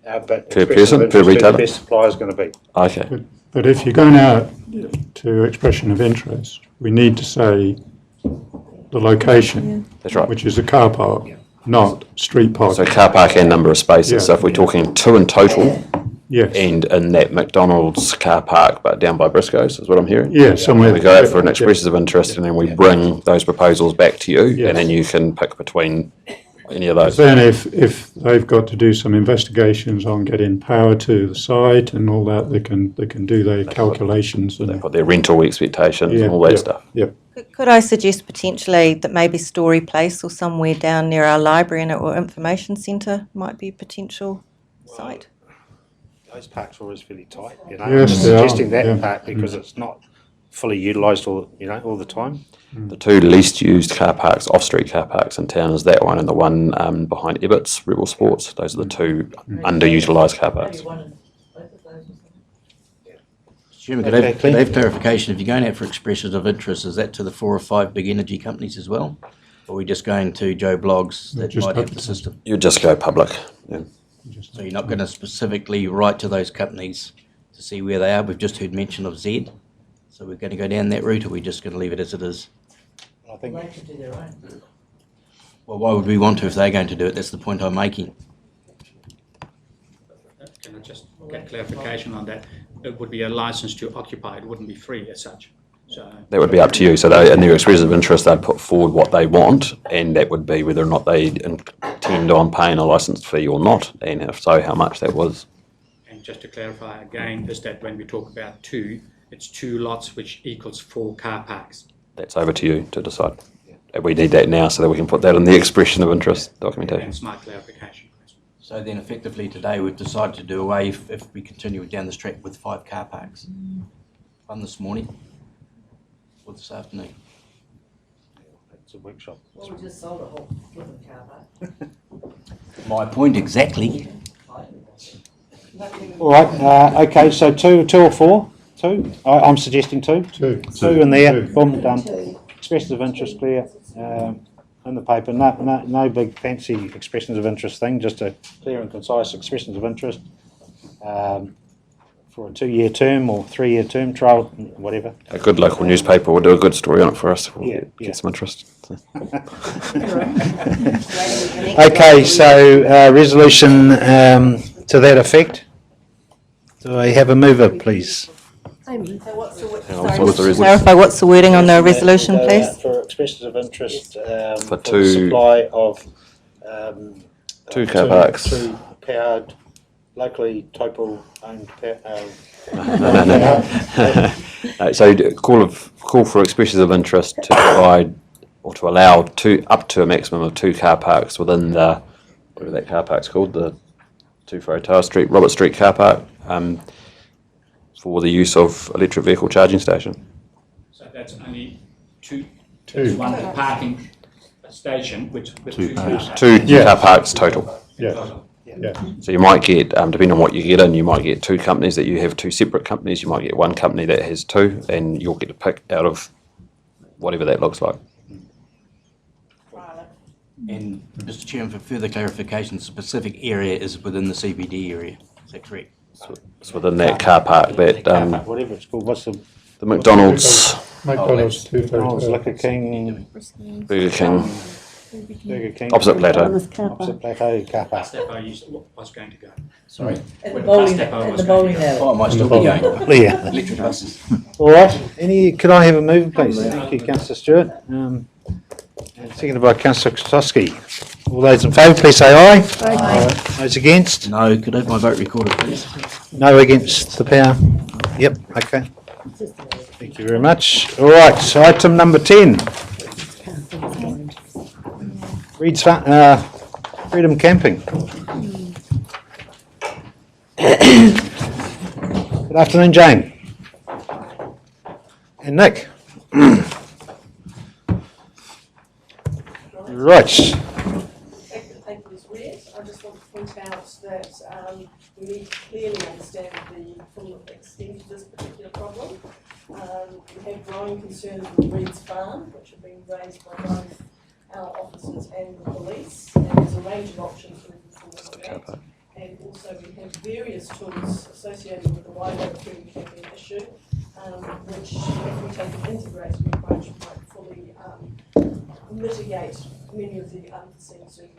but Per expressions of person, per interest, who the retailer? best supplier is going to be. Okay. But if you're going out to expression of interest, we need to say the location, That's right. which is a car park, not street parking. So car park and number of spaces. Yeah. So if we're talking 2 in total, Yes. and in that McDonald's car park, but down by Briscoe's, is what I'm hearing? Yeah, somewhere. We go out for an expressions of interest, and then we bring those proposals back to you, Yes. and then you can pick between any of those. Then if they've got to do some investigations on getting power to the site and all that, they can do their calculations They and. put their rental expectations Yeah, and all that yeah, stuff. Yeah. Could I suggest potentially that maybe Story Place or somewhere down near our library or information centre might be a potential site? Those parks are always fairly tight, you know. Yes, I'm they are, suggesting that yeah. part because it's not fully utilised all the time. The two least used car parks, off-street car parks in town, is that one and the one behind Ibbott's, Rebel Sports. Those are the two underutilised car parks. Chairman, Okay, could I Clint? have clarification? If you're going out for expressions of interest, is that to the 4 or 5 big energy companies as well? Or are we just going to Joe Blogs that Just might have up the to- system? You just go public. Yeah. So you're not going to specifically write to those companies to see where they are? We've just heard mention of Z. So we're going to go down that route, or are we just going to leave it as it is? I think They could do their own. Well, why would we want to if they're going to do it? That's the point I'm making. Can I just get clarification on that? It would be a license to occupy, it wouldn't be free as such. So That would be up to you. So they, in their expressions of interest, they'd put forward what they want, and that would be whether or not they intend on paying a licence fee or not, and if so, how much that was. And just to clarify again, is that when we talk about two, it's 2 lots which equals 4 car parks. That's over to you to decide. And we need that now so that we can put that in the expression of interest documentation. Hence my clarification. So then effectively today we've decided to do away if we continue down this track with 5 car parks. One this morning or this afternoon. it's a workshop. Well, we just sold a whole flipping car park. My point exactly. All right. Okay. So two or 4. 2. I'm suggesting 2. 2 in there. Boom. Done. Expressions of interest clear. In the paper. No big fancy expressions of interest thing. Just a clear and concise expressions of interest. For a 2-year term or 3-year term, trial, whatever. A good local newspaper will do a good story on it for us. We'll Yeah, get yeah. some interest. Okay, so resolution to that effect. Do I have a mover, please? Amy. So what's the, Hang on, so what's the resolution? clarify, what's the wording on the resolution, please? For expressions of interest for the two- supply of 2 car parks. 2 powered, locally Topol-owned No, so call for expressions of interest to provide or to allow up to a maximum of 2 car parks within the, whatever that car park's called, the 2 Tower Street, Robert Street car park, for the use of electric vehicle charging station. So that's only 2. That's one parking station with 2 cars. 2 Yeah. car parks total. Yeah. Yeah. So you might get, depending on what you get in, you might get 2 companies that you have 2 separate companies, you might get 1 company that has 2, and you'll get to pick out of whatever that looks like. And Mr. Chairman, for further clarification, the specific area is within the CBD area. Is that correct? It's within that car park, that, whatever it's called. What's the McDonald's, McDonald's, 2 McDonald's, Liquor King, Burger King, Burger King, opposite Plateau. opposite Plateau car park. Bastepo was going to go. Sorry. And the Where bowling, Bastepo and was the going to bowling go. alley. Oh, it might still be going. Yeah. Electric buses. All right. Could I have a mover, please? Thank you, Councillor Stewart. And seconded by Councillor Kostowski. All those in favour, please say aye. Aye. Those against? No, could I have my vote recorded, please? No against the power? Yep, okay. Thank you very much. All right, so item number 10. Reeds Freedom Camping. Good afternoon, Jane. And Nick. Right. The paper is read. I just want to point out that we need to clearly understand the full extent of this particular problem. We have growing concerns with Reed's Farm, which have been raised by both our officers and the police, and there's a range of options moving forward with that. And also we have various tools associated with the wider freedom camping issue, which, if we take an integrated approach, might fully mitigate many of the unforeseen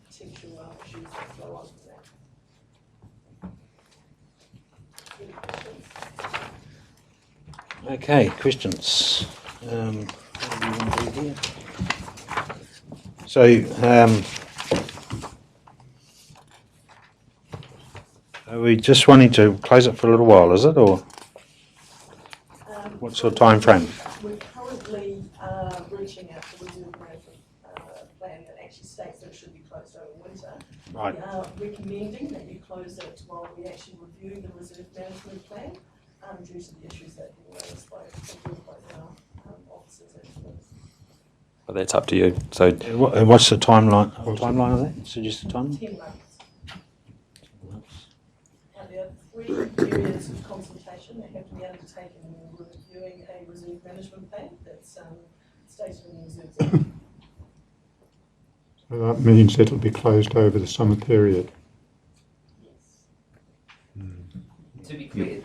potential issues that flow on from that. Any questions? Okay, questions. What do you want to do here? So, are we just wanting to close it for a little while, is it, or what sort of time frame? We're currently reaching out to the reserve management plan that actually states that it should be closed over winter. Right. We are recommending that you close it while we actually review the reserve management plan due to the issues that were raised by our officers and police. But that's up to you. So, And what's the timeline of that? Suggested timeline? 10 months. Now, there are 3 periods of consultation that have to be undertaken when we're reviewing a reserve management plan that's stated in the Reserve Act. So that means it'll be closed over the summer period. To be clear,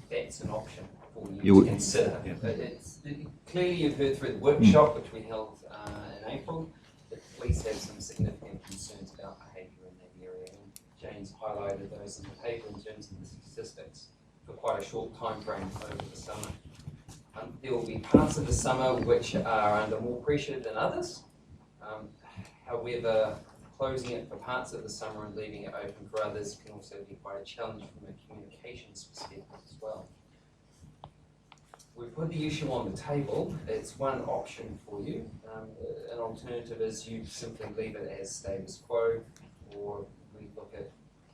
that's an option for you, You to would- consider. But it's, clearly you've heard through the workshop, which we held in April, that the police have some significant concerns about behaviour in that area. And James highlighted those in the paper in terms of the statistics for quite a short time frame over the summer. There will be parts of the summer which are under more pressure than others. However, closing it for parts of the summer and leaving it open for others can also be quite a challenge from a communications perspective as well. We've put the issue on the table. It's one option for you. An alternative is you simply leave it as status quo, or we look at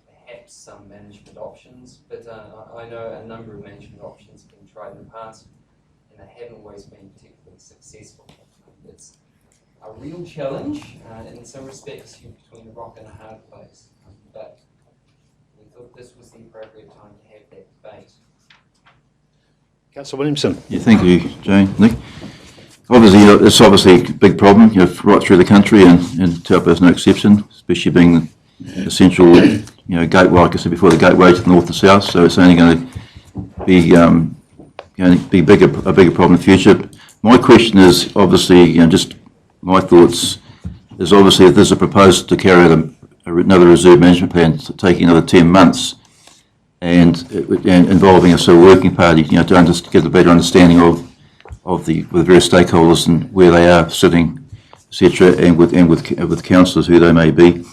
perhaps some management options. But I know a number of management options have been tried in the past, and they haven't always been particularly successful. It's a real challenge, in some respects you're between a rock and a hard place, but we thought this was the appropriate time to have that debate. Councillor Williamson. Yeah, thank you, Jane. Nick? Obviously, it's obviously a big problem, right through the country, and Taupo is no exception, especially being the central, gateway, like I said before, the gateway to the north and south, so it's only going to be a bigger problem in the future. My question is, obviously, just my thoughts is obviously if there's a proposal to carry out another reserve management plan taking another 10 months and involving a sort of working party, to get a better understanding of the various stakeholders and where they are sitting, etc., and with councillors, who they may be.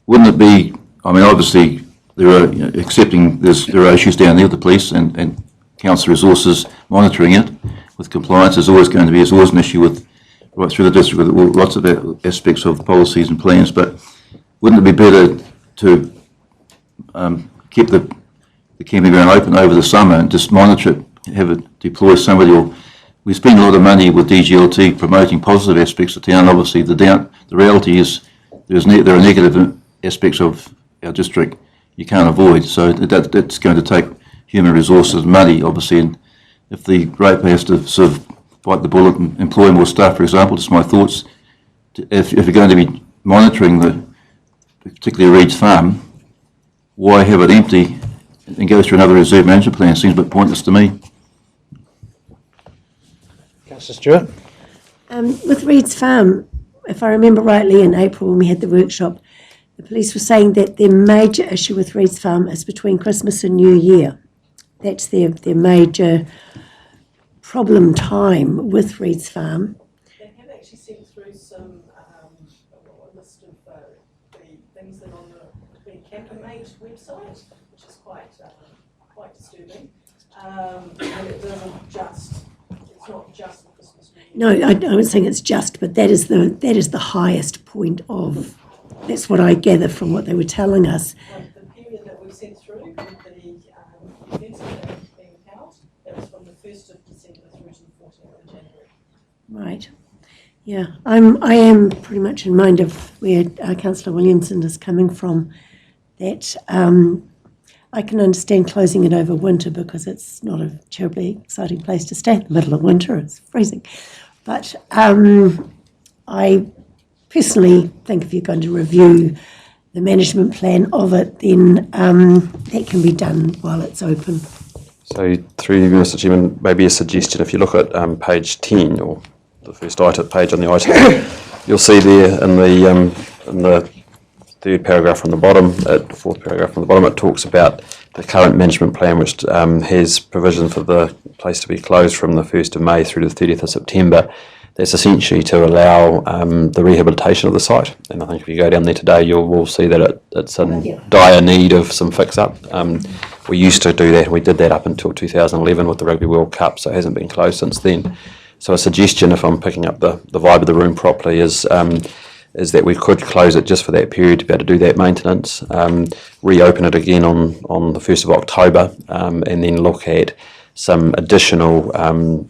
Wouldn't it be? I mean, obviously there are there are issues down there with the police and council resources monitoring it with compliance. There's always an issue with right through the district with lots of aspects of policies and plans. But wouldn't it be better to keep the camping ground open over the summer and just monitor it, have it deploy somebody? Or we spend a lot of money with DGLT promoting positive aspects of town. Obviously, the reality is there are negative aspects of our district you can't avoid. So that's going to take human resources, money, obviously. And if the ratepayer has to sort of bite the bullet and employ more staff, for example, just my thoughts. If you're going to be monitoring particularly Reed's Farm, why have it empty and go through another reserve management plan? Seems a bit pointless to me. Councillor Stewart. With Reed's Farm, if I remember rightly, in April when we had the workshop, the police were saying that their major issue with Reed's Farm is between Christmas and New Year. That's their major problem time with Reed's Farm. They have actually sent through some a list of the things that are on the Campermate website, which is quite disturbing. And it doesn't just, it's it's not just the Christmas New Year. No, I was saying it's just, but that is the highest point of. That's what I gather from what they were telling us. The period that we've sent through with the events that are being held, that was from the 1st of December through to the 14th of January. Right. Yeah, I am pretty much in mind of where Councillor Williamson is coming from. That I can understand closing it over winter because it's not a terribly exciting place to stay in the middle of winter. It's freezing. But I personally think if you're going to review the management plan of it, then that can be done while it's open. So through you, Mr. Chairman, maybe a suggestion, if you look at page 10, or the first page on the item, you'll see there in the third paragraph from the bottom, fourth paragraph from the bottom, it talks about the current management plan, which has provision for the place to be closed from the 1st of May through to the 30th of September. That's essentially to allow the rehabilitation of the site. And I think if you go down there today, you will see that it's in dire need of some fix-up. We used to do that, and we did that up until 2011 with the Rugby World Cup, so it hasn't been closed since then. So a suggestion, if I'm picking up the vibe of the room properly, is that we could close it just for that period to be able to do that maintenance, reopen it again on the 1st of October, and then look at some additional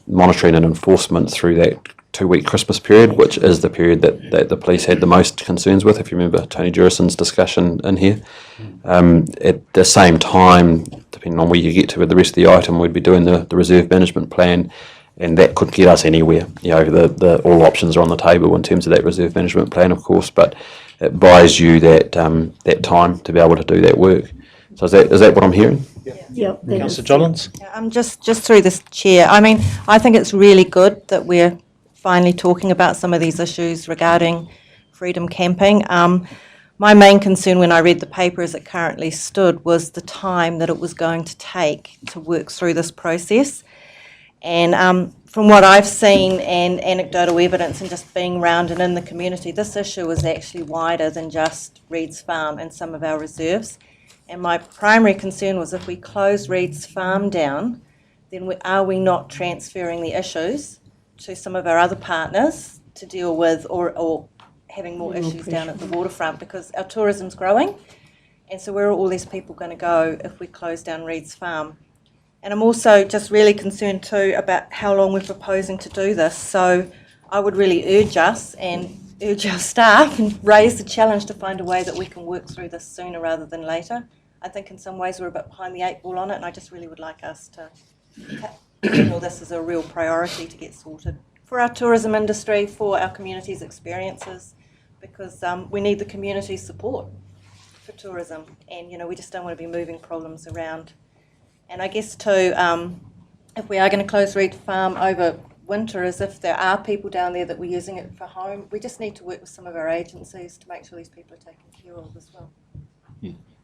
monitoring and enforcement through that 2-week Christmas period, which is the period that the police had the most concerns with, if you remember Tony Jurison's discussion in here. At the same time, depending on where you get to with the rest of the item, we'd be doing the reserve management plan, and that could get us anywhere. You know, all options are on the table in terms of that reserve management plan, of course, but it buys you that time to be able to do that work. So is that what I'm hearing? Yeah. Councillor Jollins? I'm just through this chair. I mean, I think it's really good that we're finally talking about some of these issues regarding freedom camping. My main concern when I read the paper as it currently stood was the time that it was going to take to work through this process. And from what I've seen and anecdotal evidence and just being round and in the community, this issue is actually wider than just Reeds Farm and some of our reserves. And my primary concern was if we close Reeds Farm down, then are we not transferring the issues to some of our other partners to deal with or having more issues down at the waterfront, because our tourism's growing, and so where are all these people going to go if we close down Reeds Farm? And I'm also just really concerned too about how long we're proposing to do this. So I would really urge us and urge our staff and raise the challenge to find a way that we can work through this sooner rather than later. I think in some ways we're a bit behind the 8 ball on it, and I just really would like us to handle this as a real priority to get sorted for our tourism industry, for our community's experiences, because we need the community's support for tourism, and we just don't want to be moving problems around. And I guess too, if we are going to close Reed Farm over winter, as if there are people down there that we're using it for home, we just need to work with some of our agencies to make sure these people are taken care of as well.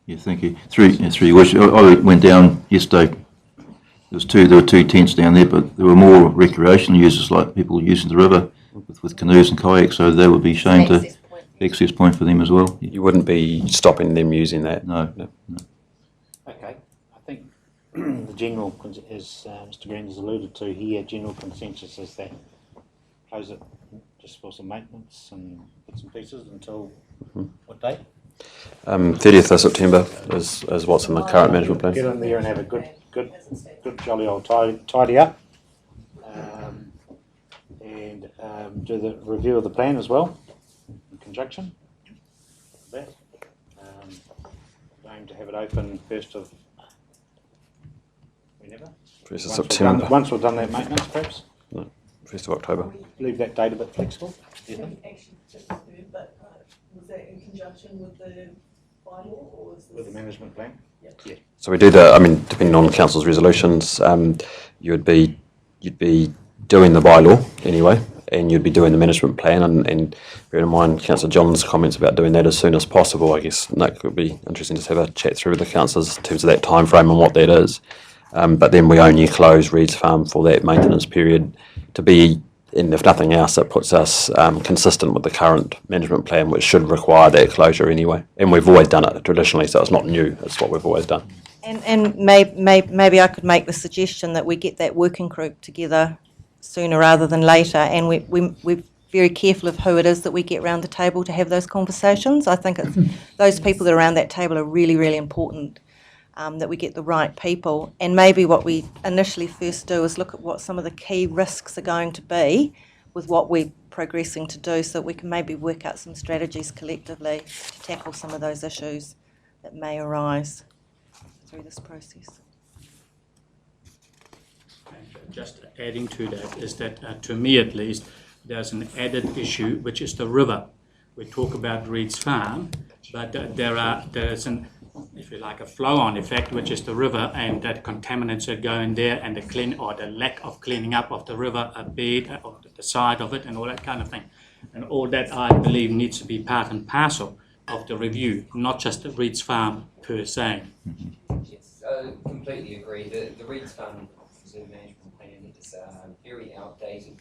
Yeah, thank you. Through your wish, I went down yesterday. There were two tents down there, but there were more recreational users, like people using the river with canoes and kayaks, so that would be shame to access point for them as well. You wouldn't be stopping them using that? No. Okay, I think the general, as Mr Green has alluded to here, general consensus is that close it just for some maintenance and bits and pieces until what date? 30th of September is what's in the current management plan. Get in there and have a good jolly old tidy up, and do the review of the plan as well in conjunction with that. Aim to have it open 1st of whenever. 1st of September. Once we've done that maintenance, perhaps. No, 1st of October. Leave that date a bit flexible. Do you think? Actually, just the third, but was that in conjunction with the bylaw or was this? With the management plan? Yeah. So we do depending on council's resolutions, you'd be doing the bylaw anyway, and you'd be doing the management plan, and bear in mind Councillor John's comments about doing that as soon as possible. I guess Nick would be interesting to have a chat through with the councillors in terms of that time frame and what that is. But then we only close Reeds Farm for that maintenance period to be, and if nothing else, it puts us consistent with the current management plan, which should require that closure anyway. And we've always done it traditionally, so it's not new. It's what we've always done. And maybe I could make the suggestion that we get that working group together sooner rather than later, and we're very careful of who it is that we get round the table to have those conversations. I think it's those people that are around that table are really, really important, that we get the right people. And maybe what we initially first do is look at what some of the key risks are going to be with what we're progressing to do, so that we can maybe work out some strategies collectively to tackle some of those issues that may arise through this process. Just adding to that is that, to me at least, there's an added issue, which is the river. We talk about Reed's Farm, but there's an, if you like, a flow-on effect, which is the river, and that contaminants that go in there, and the lack of cleaning up of the river, a bed, or the side of it, and all that kind of thing. And all that, I believe, needs to be part and parcel of the review, not just the Reed's Farm per se. Yes, completely agree. The Reed's Farm Reserve Management Plan is a very outdated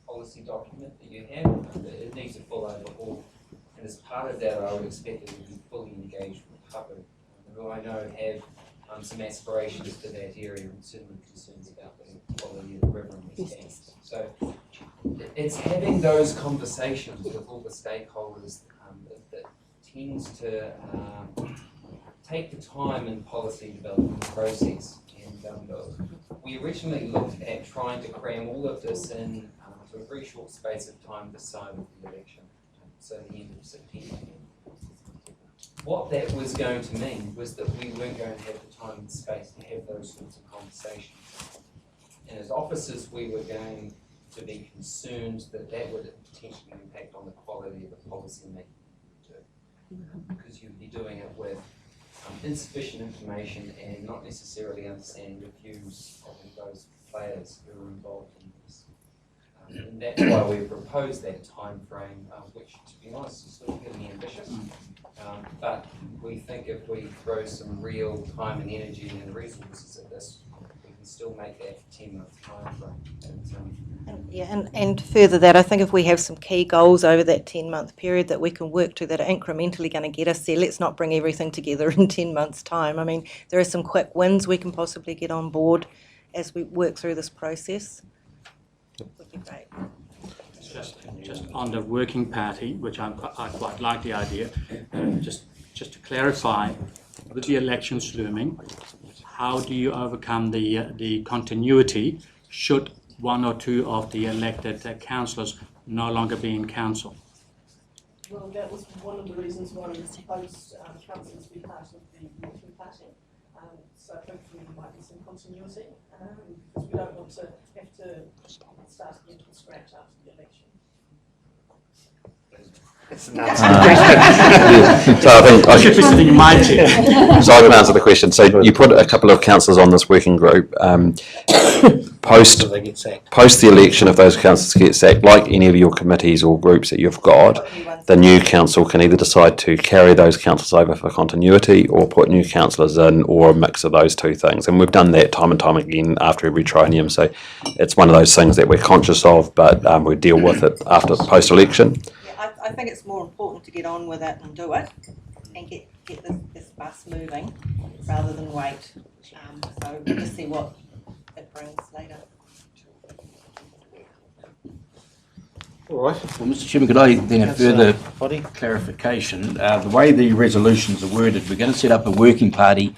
policy document that you have. It needs a full overhaul, and as part of that, I would expect it to be fully engaged with Hubbard, who I know have some aspirations to that area and certainly concerns about the quality of the river in West Cairns. So it's having those conversations with all the stakeholders that tends to take the time in policy development process. And we originally looked at trying to cram all of this in to a very short space of time this side of the election, so the end of September. What that was going to mean was that we weren't going to have the time and space to have those sorts of conversations. And as officers, we were going to be concerned that that would potentially impact on the quality of the policy making you do, because you'd be doing it with insufficient information and not necessarily understanding the views of those players who are involved in this. And that's why we proposed that time frame, which, to be honest, is still fairly ambitious. But we think if we throw some real time and energy and resources at this, we can still make that 10-month time frame. And further that, I think if we have some key goals over that 10-month period that we can work to that are incrementally going to get us there, let's not bring everything together in 10 months' time. I mean, there are some quick wins we can possibly get on board as we work through this process. Would be great. Just on the working party, which I quite like the idea, just to clarify, with the elections looming, how do you overcome the continuity should one or two of the elected councillors no longer be in council? Well, that was one of the reasons why we proposed councillors be part of the working party. So hopefully there might be some continuity, because we don't want to have to start again from scratch after the election. So I think I should be sitting in my chair. So I can answer the question. So you put a couple of councillors on this working group. Post the election, if those councillors get sacked, like any of your committees or groups that you've got, the new council can either decide to carry those councillors over for continuity or put new councillors in, or a mix of those two things. And we've done that time and time again after every triennium. So it's one of those things that we're conscious of, but we deal with it after post-election. I think it's more important to get on with it and do it, and get this bus moving rather than wait. So we'll just see what it brings later. All right. Well, Mr. Chairman, could I then have further clarification? The way the resolutions are worded, we're going to set up a working party.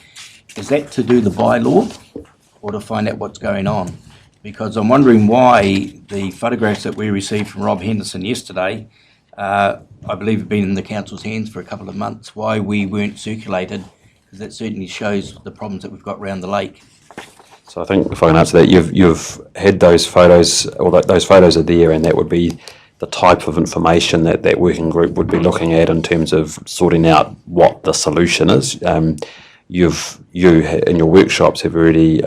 Is that to do the bylaw or to find out what's going on? Because I'm wondering why the photographs that we received from Rob Henderson yesterday, I believe have been in the council's hands for a couple of months, why we weren't circulated, because that certainly shows the problems that we've got around the lake. So I think if I can answer that, you've had those photos, or those photos are there, and that would be the type of information that that working group would be looking at in terms of sorting out what the solution is. You in your workshops have already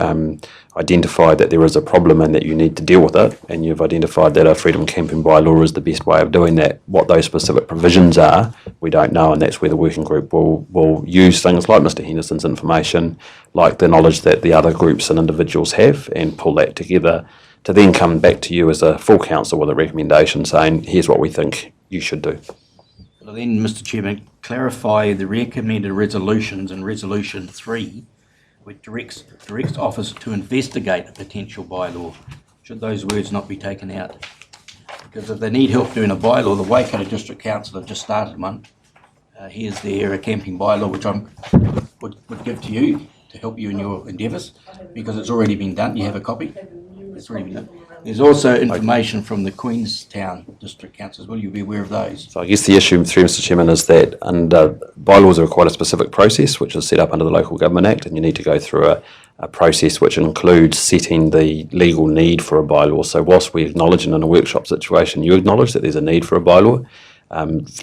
identified that there is a problem and that you need to deal with it, and you've identified that a freedom camping bylaw is the best way of doing that. What those specific provisions are, we don't know, and that's where the working group will use things like Mr. Henderson's information, like the knowledge that the other groups and individuals have, and pull that together to then come back to you as a full council with a recommendation saying, here's what we think you should do. Well then, Mr. Chairman, clarify the recommended resolutions in Resolution 3, which directs office to investigate a potential bylaw. should those words not be taken out? Because if they need help doing a bylaw, the Waikato District Council have just started one. Here's their camping bylaw, which I would give to you to help you in your endeavours, because it's already been done. You have a copy. It's already been done. There's also information from the Queenstown District Councils. Will you be aware of those? So I guess the issue through Mr Chairman is that bylaws are quite a specific process which is set up under the Local Government Act, and you need to go through a process which includes setting the legal need for a bylaw. So whilst we acknowledge in a workshop situation, you acknowledge that there's a need for a bylaw,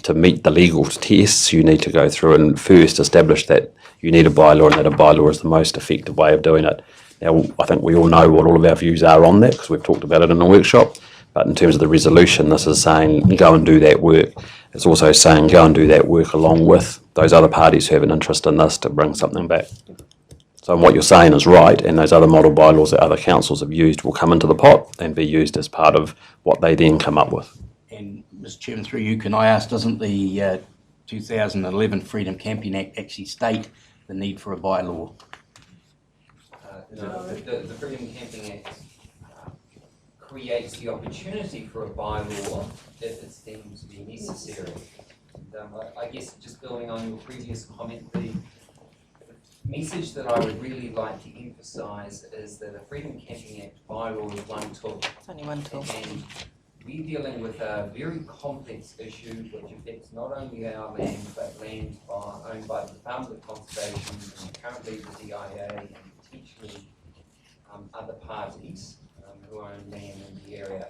to meet the legal tests you need to go through and first establish that you need a bylaw and that a bylaw is the most effective way of doing it. Now, I think we all know what all of our views are on that because we've talked about it in the workshop, but in terms of the resolution, this is saying go and do that work. It's also saying go and do that work along with those other parties who have an interest in this to bring something back. So what you're saying is right, and those other model bylaws that other councils have used will come into the pot and be used as part of what they then come up with. And Mr Chairman, through you, can I ask, doesn't the 2011 Freedom Camping Act actually state the need for a bylaw? The Freedom Camping Act creates the opportunity for a bylaw if it's deemed to be necessary. And, I guess just building on your previous comment, the message that I would really like to emphasise is that the Freedom Camping Act bylaw is one tool. It's only one tool. And we're dealing with a very complex issue which affects not only our land, but land owned by the Department of Conservation and currently the DIA and potentially other parties who own land in the area.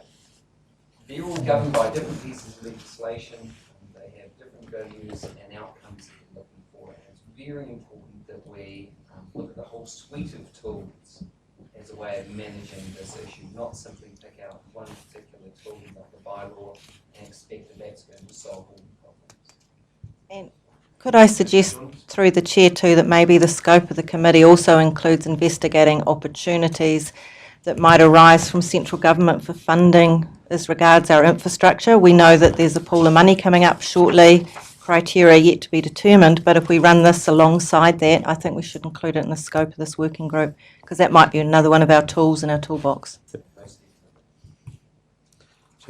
They're all governed by different pieces of legislation. They have different values and outcomes that they're looking for. And it's very important that we look at the whole suite of tools as a way of managing this issue, not simply pick out one particular tool like a bylaw and expect that that's going to solve all the problems. And could I suggest through the chair too that maybe the scope of the committee also includes investigating opportunities that might arise from central government for funding as regards our infrastructure? We know that there's a pool of money coming up shortly, criteria yet to be determined, but if we run this alongside that, I think we should include it in the scope of this working group, because that might be another one of our tools in our toolbox. So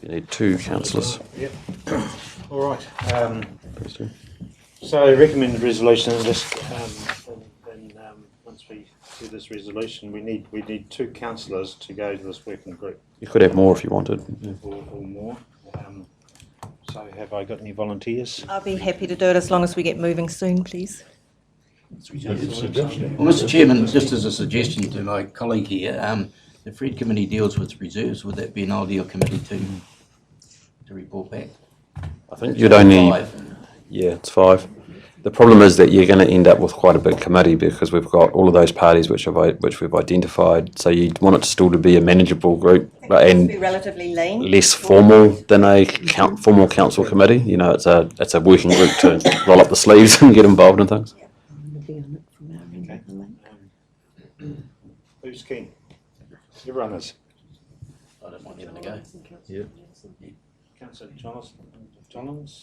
you need two councillors. Yep. All right. So I recommend the resolution, and just once we do this resolution, we need two councillors to go to this working group. You could have more if you wanted. Yeah. Or more. So have I got any volunteers? I'll be happy to do it as long as we get moving soon, please. Well, Mr Chairman, just as a suggestion to my colleague here, the Fred Committee deals with reserves. Would that be an ideal committee to report back? I think you'd only... Yeah, it's 5. The problem is that you're going to end up with quite a big committee because we've got all of those parties which we've identified. So you want it still to be a manageable group and be relatively lean, less formal than a formal council committee. You know, it's a working group to roll up the sleeves and get involved in things. Okay. Who's keen? Everyone is. I don't mind having a go. Yeah. Councillor Johns,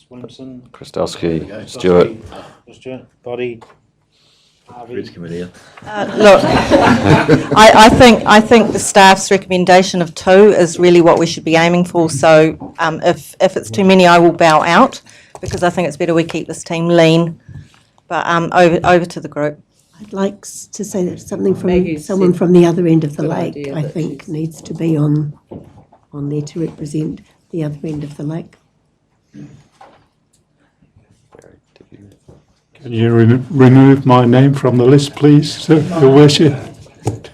Williamson, Krastowski, Stewart. Body, Harvey. Committee. Look, I think the staff's recommendation of 2 is really what we should be aiming for. So if it's too many, I will bow out because I think it's better we keep this team lean. But over to the group. I'd like to say that something from someone from the other end of the lake, I think, needs to be on there to represent the other end of the lake. Can you remove my name from the list, please, sir, Your Worship?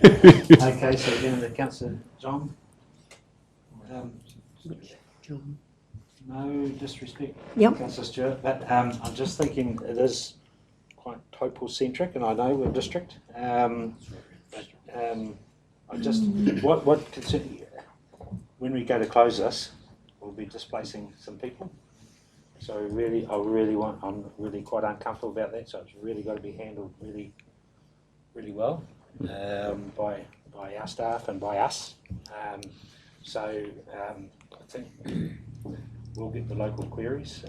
Okay, so again, the Councillor John. John. No disrespect, Yep. Councillor Stewart, but I'm just thinking it is quite Taupo-centric, and I know we're district. I just what concern, when we go to close this, we'll be displacing some people. So I'm really quite uncomfortable about that. So it's really got to be handled really well by our staff and by us. I think we'll get the local queries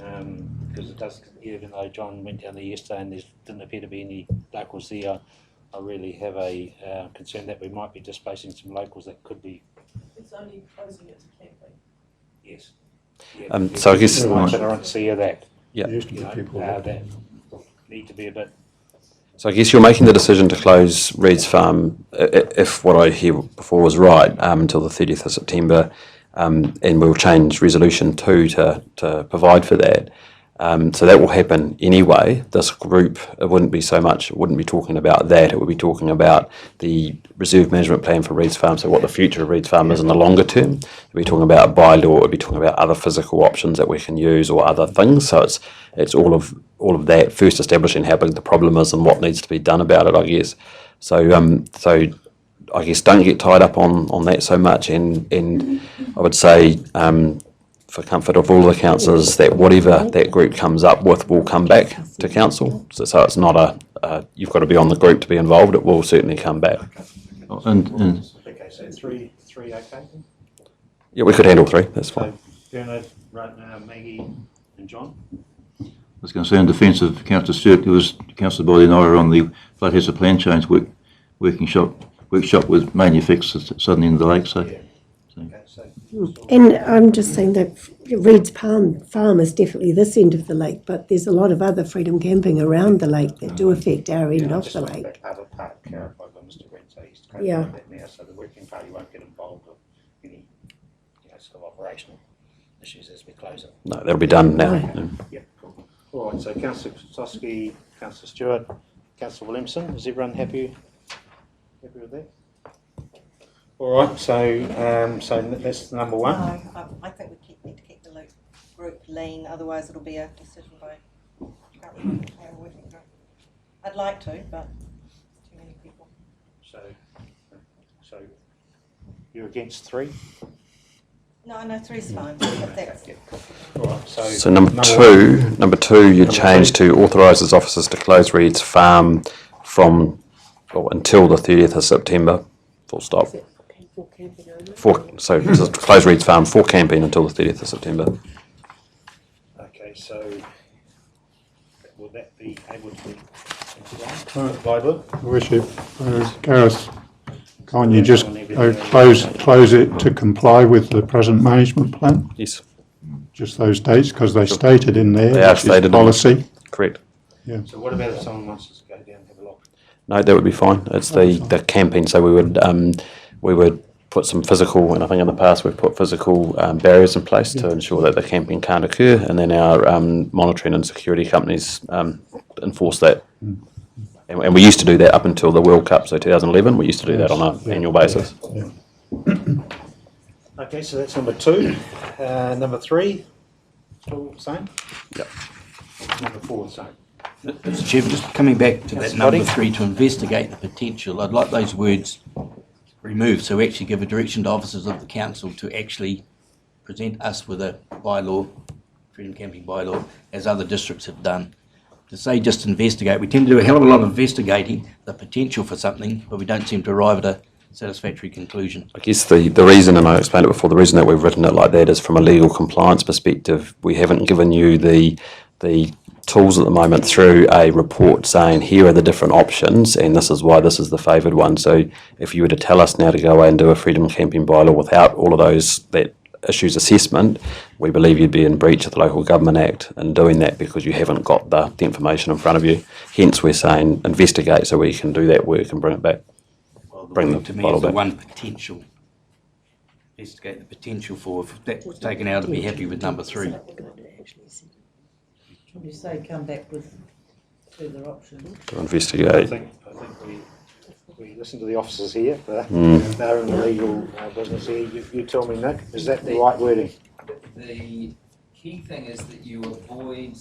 because it does. Even though John went down there yesterday and there didn't appear to be any locals there, I really have a concern that we might be displacing some locals that could be It's only closing it to camping. Yes. So I guess- I see that. Yeah. Used to be people that- That need to be a bit. So I guess you're making the decision to close Reed's Farm, if what I hear before was right, until the 30th of September, and we'll change Resolution 2 to provide for that. So that will happen anyway. This group, it wouldn't be talking about that, it would be talking about the reserve management plan for Reed's Farm, so what the future of Reed's Farm is in the longer term. We'll be talking about a bylaw, we'll be talking about other physical options that we can use or other things, so it's all of that, first establishing how big the problem is and what needs to be done about it, I guess. So I guess don't get tied up on that so much, and I would say, for comfort of all the councillors, that whatever that group comes up with will come back to council. So it's not you've got to be on the group to be involved, it will certainly come back. And Okay, so three, okay? Yeah, we could handle 3, that's fine. So Bernard, right now, Maggie and John? I was going to say in defence of Councillor Stewart, there was Councillor Bodie and I were on the Flood Hazard Plan Change workshop with manufacturers at southern end of the lake, so. And I'm just saying that Reed's Farm is definitely this end of the lake, but there's a lot of other freedom camping around the lake that do affect our end of the lake. Other part clarified by Mr. Red, so he's Yeah. clarified that now, so the working party won't get involved with any, sort of operational issues as we close it. No, that'll be done now. Yeah, cool. All right, so Councillor Krasowski, Councillor Stewart, Councillor Williamson, is everyone happy with that? All right, so that's number one. No, I think we need to keep the group lean, otherwise it'll be a decision by, can't remember how we're working group. I'd like to, but too many people. So you're against 3? No, 3's fine, if that's. All right, So number two, you change to authorise his officers to close Reed's Farm until the 30th of September, full stop. So close Reed's Farm for camping until the 30th of September. Okay, so will that be able to be bylaw? Your Worship, Gareth, can't you just close it to comply with the present management plan? Yes. Just those dates, because they stated in there. They are which is stated in policy. Correct. Yeah. So what about if someone wants us to go down and have a look? No, that would be fine. It's the camping, so we would put some physical, and I think in the past we've put physical barriers in place to ensure that the camping can't occur, and then our monitoring and security companies enforce that. And we used to do that up until the World Cup, so 2011, we used to do that on an annual basis. Yeah. Okay, so that's number 2. Number 3, still the same? Yep. Number 4, the same. Mr. Chairman, just coming back to that Councillor number Boddy. 3, to investigate the potential, I'd like those words removed, so we actually give a direction to officers of the council to actually present us with a bylaw, freedom camping bylaw, as other districts have done. To say just investigate, we tend to do a hell of a lot of investigating the potential for something, but we don't seem to arrive at a satisfactory conclusion. I guess the reason, and I explained it before, the reason that we've written it like that is from a legal compliance perspective. We haven't given you the tools at the moment through a report saying here are the different options and this is why this is the favoured one. So if you were to tell us now to go away and do a freedom camping bylaw without all of that issues assessment, we believe you'd be in breach of the Local Government Act in doing that because you haven't got the information in front of you. Hence we're saying investigate so we can do that work and bring it back. Well, the Bring word the to me bylaw is the back. one potential. Investigate the potential for, if that was taken out, I'd be happy with number 3. Probably say come back with further options. To investigate. I think we listen to the officers here. They're in the legal business here. You tell me, Nick, is that the right wording? The key thing is that you avoid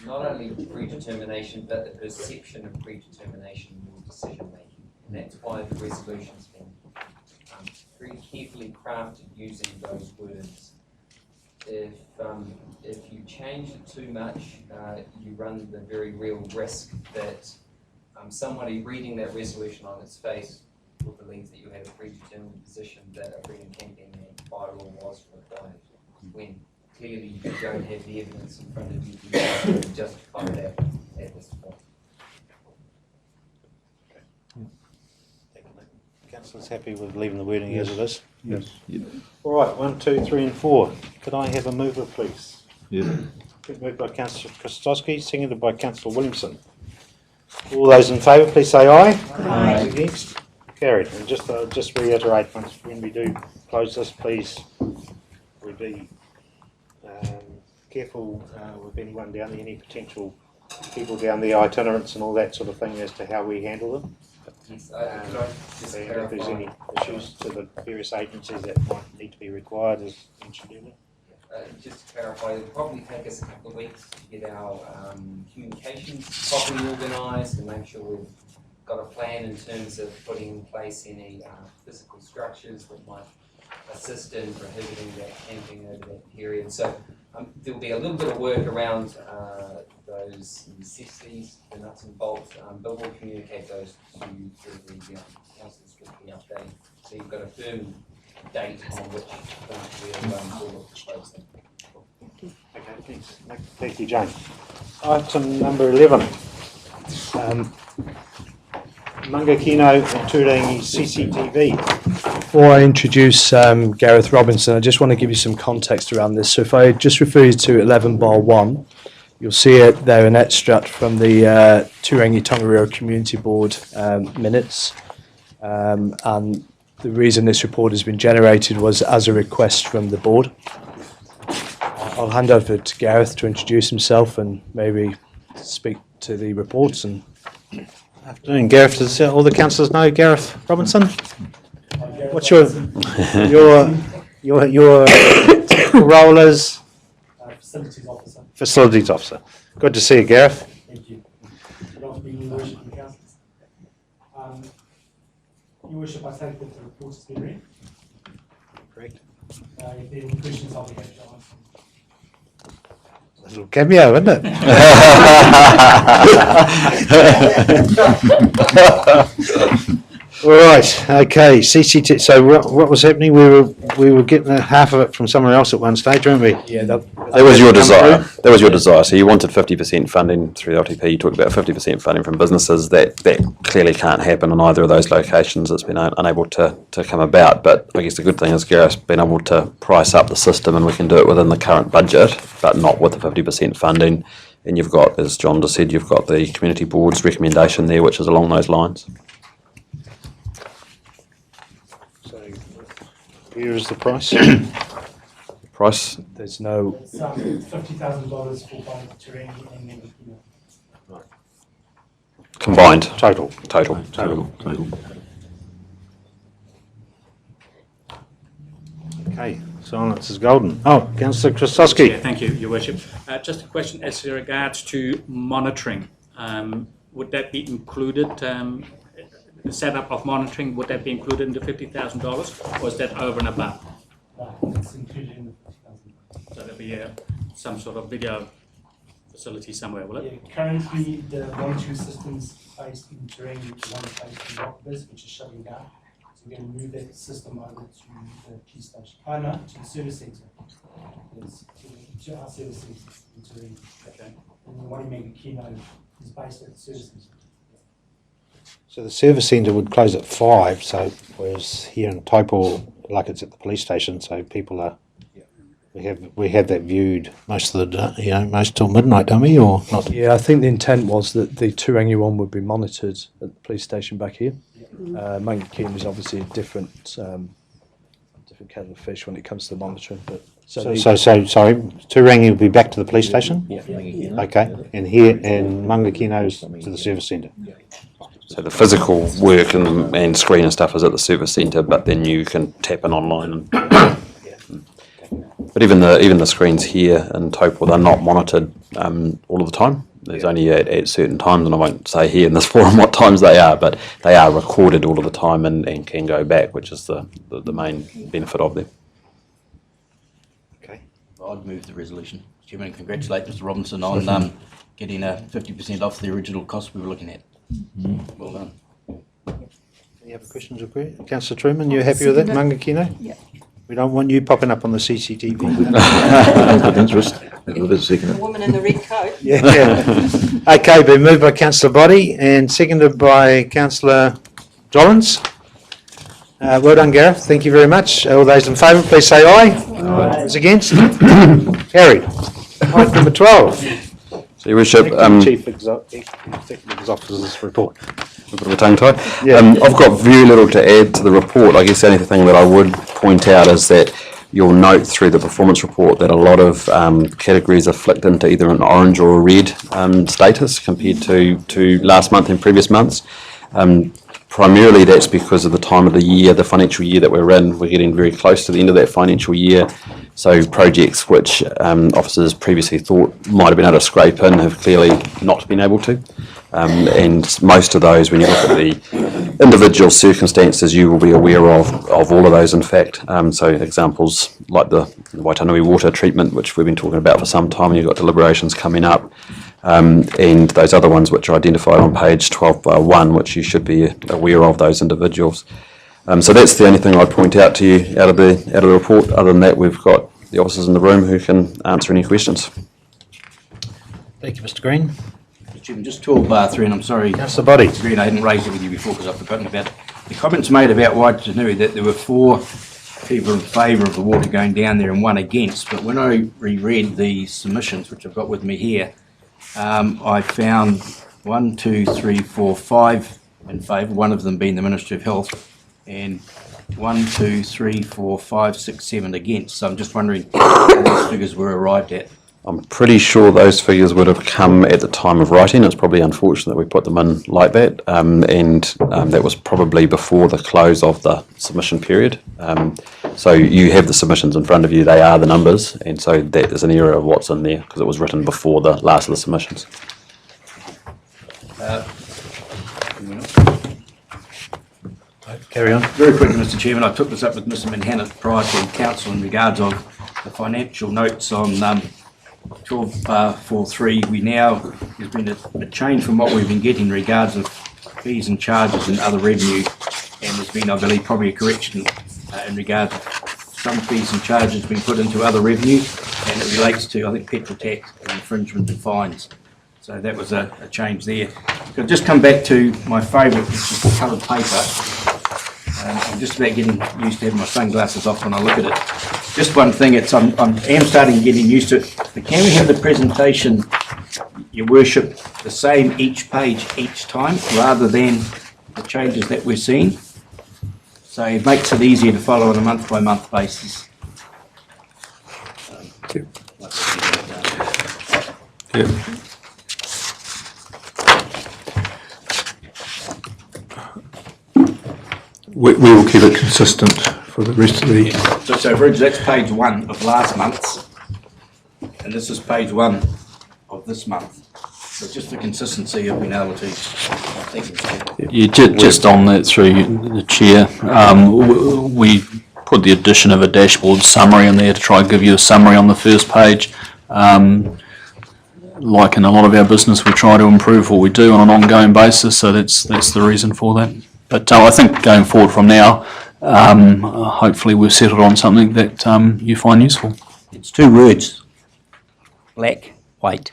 not only predetermination, but the perception of predetermination in your decision making. And that's why the resolution's been very carefully crafted using those words. If you change it too much, you run the very real risk that somebody reading that resolution on its face will believe that you have a predetermined position that a freedom camping bylaw was required, when clearly you don't have the evidence in front of you to justify that at this point. Councillor's happy with leaving the wording as it is? Yes. All right, 1, 2, 3 and 4. Could I have a mover, please? Yeah. Moved by Councillor Christowski, seconded by Councillor Williamson. All those in favour, please say aye. Aye. Against? Carried. And just reiterate, once when we do close this, please we be careful with anyone down there, any potential people down there, itinerants and all that sort of thing as to how we handle them. Yes, could I just And if there's any issues to the various agencies that might need to be required as incidentally. Just to clarify, it'll probably take us a couple of weeks to get our communications properly organised and make sure we've got a plan in terms of putting in place any physical structures that might assist in prohibiting that camping over that period. So there'll be a little bit of work around those necessities, the nuts and bolts, but we'll communicate those to you through the council's weekly update. So you've got a firm date on which we'll look to close them. Okay, thanks. Thank you, Jane. Item number 11. Mangakino and Turangi CCTV. Before I introduce Gareth Robinson, I just want to give you some context around this. So if I just refer you to 11(1), you'll see it there, an extract from the Turangi Tongariro Community Board minutes. And the reason this report has been generated was as a request from the board. I'll hand over to Gareth to introduce himself and maybe speak to the reports. And Afternoon, Gareth. Does all the councillors know Gareth Robinson? What's your role as Facilities officer. facilities officer? Good to see you, Gareth. Thank you. Good afternoon, Your Worship and Councillors. Your Worship, I take that the report has been read. Correct. If there are any questions, I'll be happy to answer. A little cameo, isn't it? All right. Okay. CCT. So what was happening? We were getting half of it from somewhere else at one stage, weren't we? yeah, That was your desire. That was your desire. So you wanted 50% funding through the LTP. You talked about 50% funding from businesses. That clearly can't happen in either of those locations. It's been unable to come about. But I guess the good thing is Gareth's been able to price up the system, and we can do it within the current budget, but not with the 50% funding. And you've got, as John just said, you've got the community board's recommendation there, which is along those lines. Where is the price? Price? there's no. It's $50,000 for both Turangi and Mangakino. Combined. Total. Okay. Silence is golden. Oh, Councillor Christowski. Yeah, thank you, Your Worship. Just a question as regards to monitoring. Would that be included? The setup of monitoring, would that be included in the $50,000, or is that over and above? It's included in the $50,000. So there'll be some sort of video facility somewhere, will it? Yeah, currently the monitoring system's based in Turangi, the one based in Rockbus, which is shutting down. So we're going to move that system over to the police station. No, to the service centre. Yes, to our service centre in Turangi. Okay. And the one in Mangakino is based at the service centre. So the service centre would close at 5, so whereas here in Taipo, like it's at the police station, so people are. We have that viewed most of the most till midnight, don't we, or not? Yeah, I think the intent was that the Turangi one would be monitored at the police station back here. Mangakino is obviously a different kettle of fish when it comes to the monitoring. But sorry, Turangi would be back to the police station. Yeah. Okay, and here and Mangakino's to the service centre. So the physical work and screen and stuff is at the service centre, but then you can tap in online. But even the screens here in Taupo, they're not monitored all of the time. There's only at certain times, and I won't say here in this forum what times they are, but they are recorded all of the time and can go back, which is the main benefit of them. Okay. I'd move the resolution. Chairman, and congratulate Mr Robinson on getting 50% off the original cost we were looking at. Well done. Any other questions or queries? Councillor Truman, you happy with that, Mangakino? Yeah. We don't want you popping up on the CCTV. Interest. The woman in the red coat. Yeah. Okay, been moved by Councillor Boddy and seconded by Councillor Dollins. Well done, Gareth. Thank you very much. All those in favour, please say aye. Those against? Carried. Point number 12. So, Your Worship, Chief Executive Officer's report. a bit of a tongue tie. Yeah. I've got very little to add to the report. I guess the only thing that I would point out is that you'll note through the performance report that a lot of categories are flicked into either an orange or a red status compared to last month and previous months. Primarily that's because of the time of the year, the financial year that we're in. We're getting very close to the end of that financial year. So projects which officers previously thought might have been able to scrape in have clearly not been able to. And most of those, when you look at the individual circumstances, you will be aware of all of those, in fact. So examples like the Waitanui water treatment, which we've been talking about for some time, and you've got deliberations coming up, and those other ones which are identified on page 12/1, which you should be aware of, those individuals. So that's the only thing I'd point out to you out of the report. Other than that, we've got the officers in the room who can answer any questions. Thank you, Mr. Green. Mr. Chairman, just 12/3, and I'm sorry, Councillor Boddy. Mr. Green, I hadn't raised it with you before because I've forgotten about it. The comments made about Waitanui, that there were 4 people in favour of the water going down there and 1 against, but when I reread the submissions, which I've got with me here, I found 1, 2, 3, 4, 5 in favour, one of them being the Ministry of Health, and 1, 2, 3, 4, 5, 6, 7 against. So I'm just wondering how those figures were arrived at. I'm pretty sure those figures would have come at the time of writing. It's probably unfortunate that we put them in like that, and that was probably before the close of the submission period. So you have the submissions in front of you, they are the numbers, and so that is an error of what's in there because it was written before the last of the submissions. Carry on. Very quickly, Mr. Chairman, I took this up with Mr. Manhattan prior to council in regards of the financial notes on 12/43. We now, there's been a change from what we've been getting in regards of fees and charges and other revenue, and there's been, I believe, probably a correction in regards of some fees and charges being put into other revenue, and it relates to, I think, petrol tax and infringement and fines. So that was a change there. So just come back to my favourite, which is the coloured paper. I'm just about getting used to having my sunglasses off when I look at it. Just one thing, I am starting getting used to it. But can we have the presentation, Your Worship, the same each page each time, rather than the changes that we're seeing? So it makes it easier to follow on a month-by-month basis. We will keep it consistent for the rest of the... So for instance, that's page 1 of last month's, and this is page 1 of this month. So just the consistency of being able to... Yeah, just on that through the chair, we put the addition of a dashboard summary in there to try and give you a summary on the first page. Like in a lot of our business, we try to improve what we do on an ongoing basis, so that's the reason for that. But I think going forward from now, hopefully we've settled on something that you find useful. It's 2 words, black, white.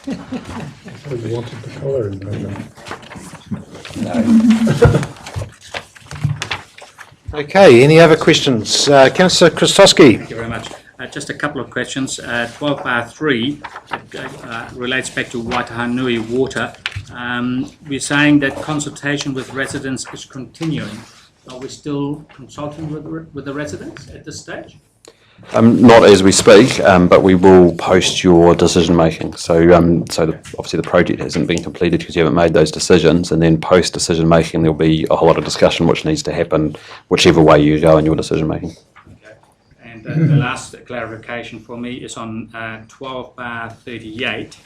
So you wanted the colour in there then? No. Okay, any other questions? Councillor Christowski. Thank you very much. Just a couple of questions. 12/3 relates back to Waitanui water. We're saying that consultation with residents is continuing. Are we still consulting with the residents at this stage? Not as we speak, but we will post your decision making. So, obviously the project hasn't been completed because you haven't made those decisions, and then post decision making there'll be a whole lot of discussion which needs to happen whichever way you go in your decision making. Okay. And the last clarification for me is on 12/38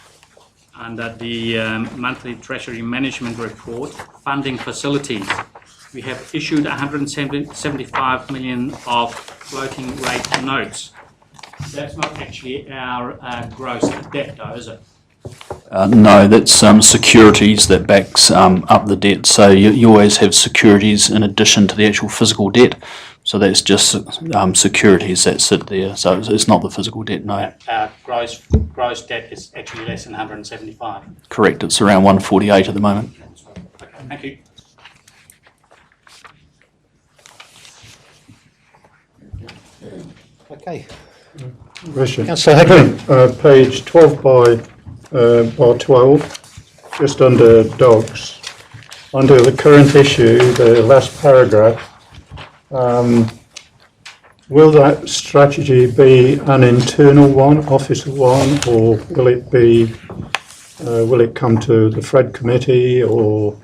under the monthly Treasury Management Report, funding facilities. We have issued 175 million of floating rate notes. That's not actually our gross debt, though, is it? No, that's securities that backs up the debt. So you always have securities in addition to the actual physical debt. So that's just securities that sit there. So it's not the physical debt, no. Gross debt is actually less than 175. Correct. It's around 148 at the moment. Okay, thank you. Okay. Question. Councillor Hickman. Page 12 by 12, just under dogs. Under the current issue, the last paragraph, will that strategy be an internal one, officer one, or will it come to the Fred committee or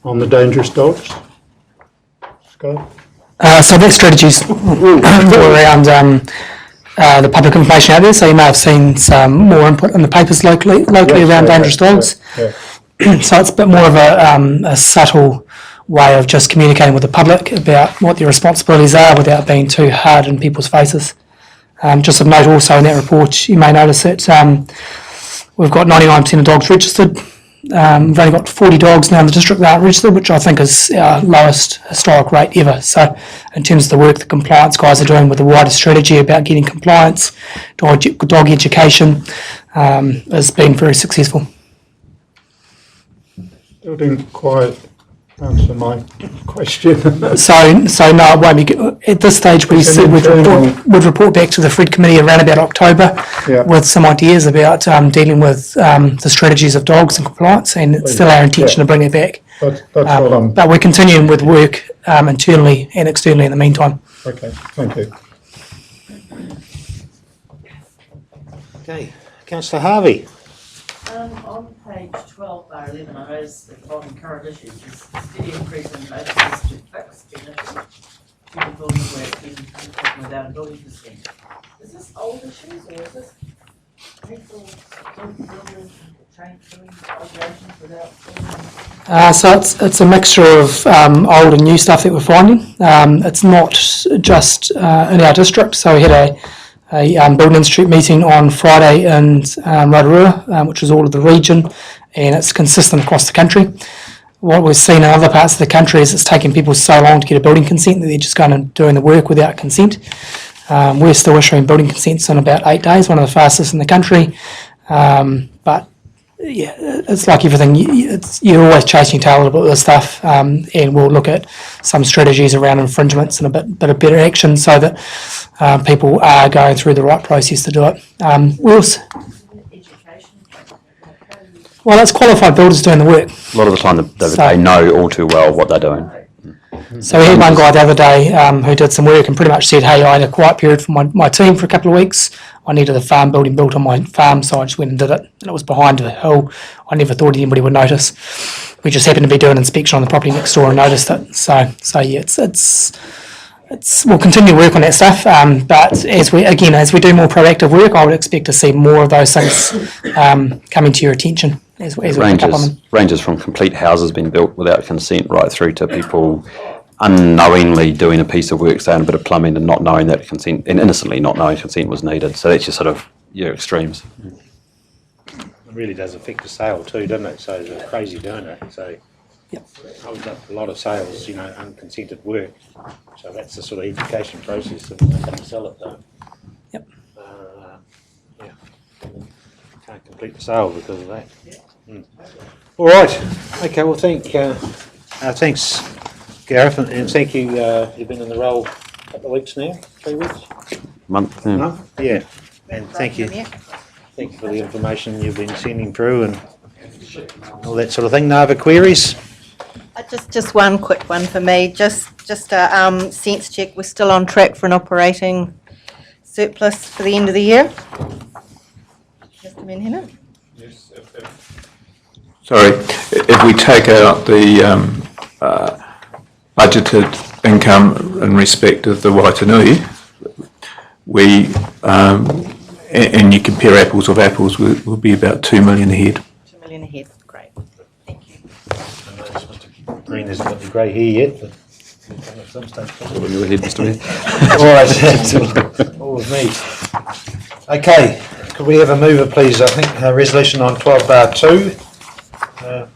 on the dangerous dogs? Scott? So that strategy's more around the public information out there, so you may have seen some more input in the papers locally around dangerous dogs. Yeah. So it's a bit more of a subtle way of just communicating with the public about what their responsibilities are without being too hard in people's faces. Just of note also in that report, you may notice that we've got 99% of dogs registered. We've only got 40 dogs now in the district that aren't registered, which I think is our lowest historic rate ever. So in terms of the work the compliance guys are doing with the wider strategy about getting compliance, dog education, has been very successful. Still didn't quite answer my question. So no, it won't be. At this stage, we said we'd report back to the Fred committee around about October with some ideas about dealing with the strategies of dogs and compliance, and it's still our intention to bring it back. That's all but we're continuing with work internally and externally in the meantime. Okay, thank you. Okay, Councillor Harvey. On page 12 bar 11, I noticed at the bottom current issues is steady increase in notices to fixed benefit due to building work being undertaken without a building consent. Is this old issues or is this people building operations without So it's a mixture of old and new stuff that we're finding. It's not just in our district. So we had a Building Institute meeting on Friday in Rotorua, which is all of the region, and it's consistent across the country. What we've seen in other parts of the country is it's taking people so long to get a building consent that they're just going and doing the work without consent. We're still issuing building consents in about 8 days, one of the fastest in the country. But yeah, it's like everything. You're always chasing your tail a little bit with this stuff, and we'll look at some strategies around infringements and a bit of better action so that people are going through the right process to do it. Well, it's qualified builders doing the work. A lot of the time they know all too well what they're doing. So we had one guy the other day who did some work and pretty much said, hey, I had a quiet period for my team for a couple of weeks. I needed a farm building built on my farm, so I just went and did it. And it was behind a hill. I never thought anybody would notice. We just happened to be doing an inspection on the property next door and noticed it. So yeah, we'll continue to work on that stuff. But as we do more proactive work, I would expect to see more of those things coming to your attention as we pick up on them. Ranges from complete houses being built without consent right through to people unknowingly doing a piece of work, say on a bit of plumbing and not knowing that consent, and innocently not knowing consent was needed. So that's just sort of your extremes. It really does affect the sale too, doesn't it? So they're crazy doing it. So yep. Holds up a lot of sales, unconsented work. So that's the sort of education process of how to sell it though. Yep. Yeah. Can't complete the sale because of that. All right. Okay. Well, thanks, Gareth, and thank you. You've been in the role a couple of weeks now, 3 weeks. Month. Yeah. And thank you. Thank you for the information you've been sending through and all that sort of thing. No other queries? Just one quick one for me. Just a sense check. We're still on track for an operating surplus for the end of the year. Mr. Menhina? Yes. Sorry, if we take out the budgeted income in respect of the Waitanui, and you compare apples with apples, we'll be about 2 million ahead. 2 million ahead, great. Thank you. I noticed Mr. Green hasn't got the grey hair yet, but at some stage. Your head, Mr. Mayor. All with me. Okay, could we have a mover, please? I think resolution on 12(2).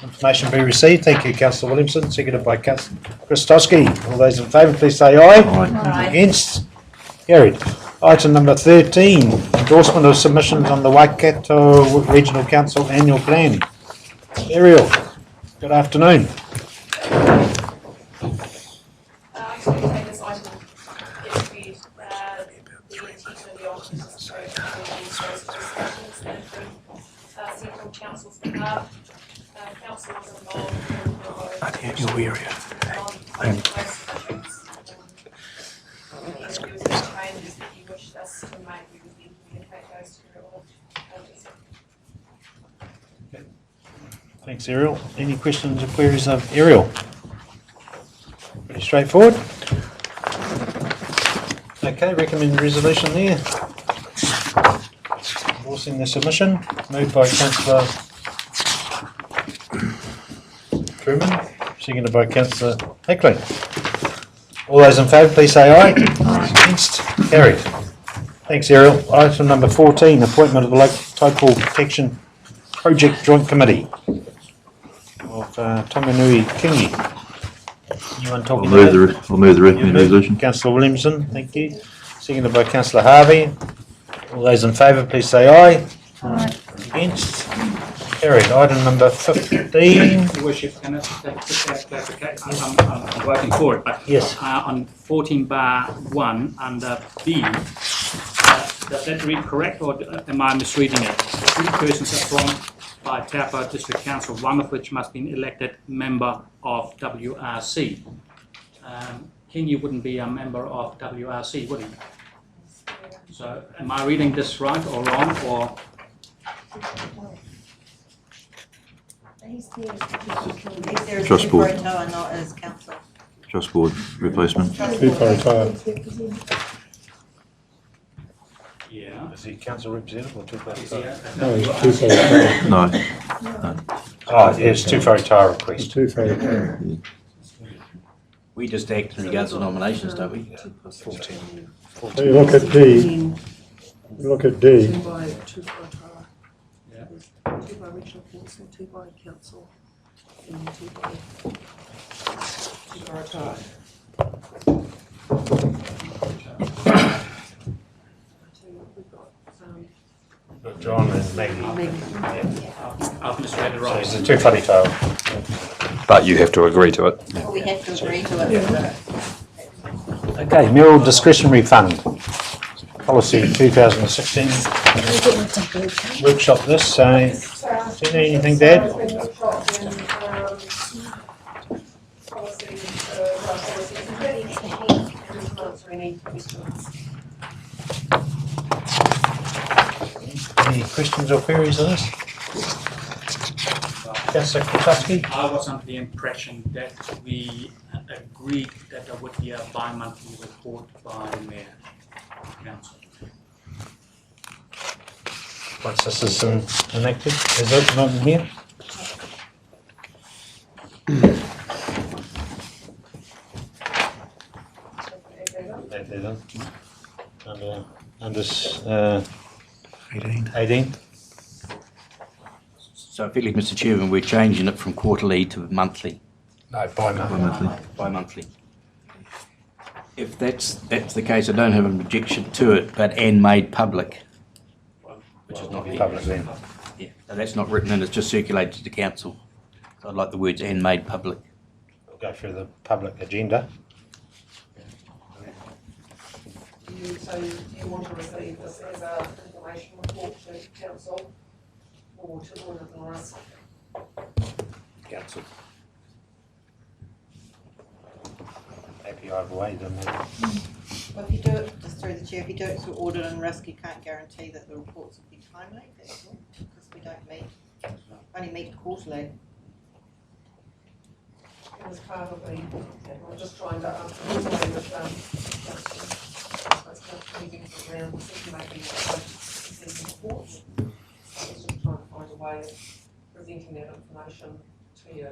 Information be received. Thank you, Councillor Williamson. Seconded by Councillor Christowski. All those in favour, please say aye. Aye. Against? Carried. Item number 13, endorsement of submissions on the Waikato Regional Council Annual Plan. Ariel, good afternoon. on council's behalf. Council was involved in the your area. on most subjects. And if there was any changes that you wished us to make, we would then communicate those to the audit agency. Thanks, Ariel. Any questions or queries of Ariel? Pretty straightforward. Okay, recommend resolution there. Endorsing the submission, moved by Councillor Truman, seconded by Councillor Hickling. All those in favour, please say aye. Against? Carried. Thanks, Ariel. Item number 14, appointment of the Local Protection Project Joint Committee of Tonganui Kingi. Anyone talking about it? I'll move the recommended resolution. Councillor Williamson, thank you. Seconded by Councillor Harvey. All those in favour, please say aye. Aye. Against? Carried. Item number 15. Your Worship, can I just clarification? I'm voting for it, but yes. On 14(1) under B, does that read correct or am I misreading it? 3 persons appointed by Taupo District Council, one of which must be an elected member of WRC. Kingi wouldn't be a member of WRC, would he? So am I reading this right or wrong, or? He's there as Trust board. Tuporotoa, not as council. Trust board replacement. Yeah. Is he council representative or Tuporotoa? No, he's Tuporotoa. No. Oh, it's Tuporotoa request. Tuporotoa. We just act in regards to nominations, don't we? 14. So you look at D. You look at D. 2 by Tuporotoa. Yeah. 2 by regional council, 2 by council, and 2 by Tuporotoa. John and Maggie. I've misread it So wrong. it's a Tuporotoa. But you have to agree to it. Well, we have to agree to it. Okay, mayoral discretionary fund. Policy 2016. Workshop this, so is there anything to add? Any questions or queries on this? Councillor Kuczewski? I was under the impression that we agreed that there would be a bi-monthly report by the mayor council. Once this is enacted, is it not in here? Under 18. So effectively, Mr Chairman, we're changing it from quarterly to monthly. No, bi-monthly. Bi-monthly. If that's the case, I don't have an objection to it, but and made public, which is not here. Public then. Yeah, so that's not written in, it's just circulated to the council. So I'd like the words and made public. We'll go through the public agenda. So you want to receive this as an information report to council or to Lord of the Rust? Council. Happy either way, doesn't it? Well, if you do it, just through the chair, if you do it through audit and risk, you can't guarantee that the reports will be timely, that's all, because we don't meet, only meet quarterly. As part of the, I'm just trying to explain that, moving around, decision-making, reports. I was just trying to find a way of presenting that information to you.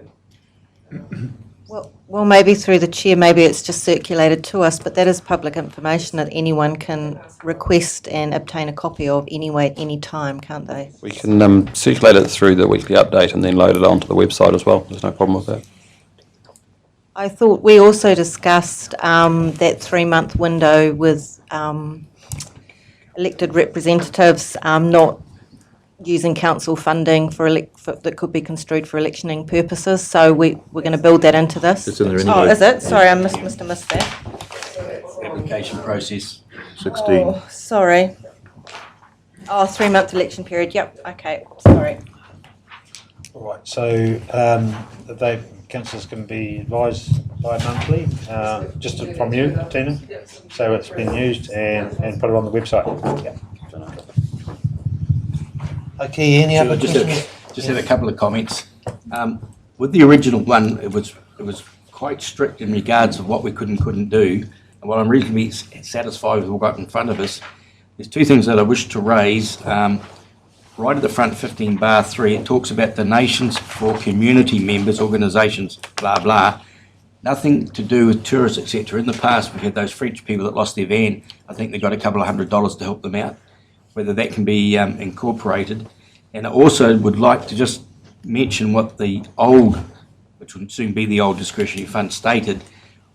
Well, maybe through the chair, maybe it's just circulated to us, but that is public information that anyone can request and obtain a copy of anyway at any time, can't they? We can circulate it through the weekly update and then load it onto the website as well. There's no problem with that. I thought we also discussed that 3-month window with elected representatives not using council funding that could be construed for electioning purposes. So we're going to build that into this. It's in there anyway. Oh, is it? Sorry, I must have missed that. Application process. 16. Oh, sorry. Oh, 3-month election period. Yep. Okay. Sorry. All right, so councillors can be advised bi-monthly, just from you, Tina, so it's been used and put it on the website. Yeah. Okay, any other questions? Just have a couple of comments. With the original one, it was quite strict in regards of what we could and couldn't do. And while I'm reasonably satisfied with what we've got in front of us, there's two things that I wish to raise. Right at the front, 15(3), it talks about donations for community members, organisations, blah, blah. Nothing to do with tourists, etc. In the past, we had those French people that lost their van. I think they got a couple of $100 to help them out. Whether that can be incorporated. And I also would like to just mention what the old, which would soon be the old discretionary fund, stated,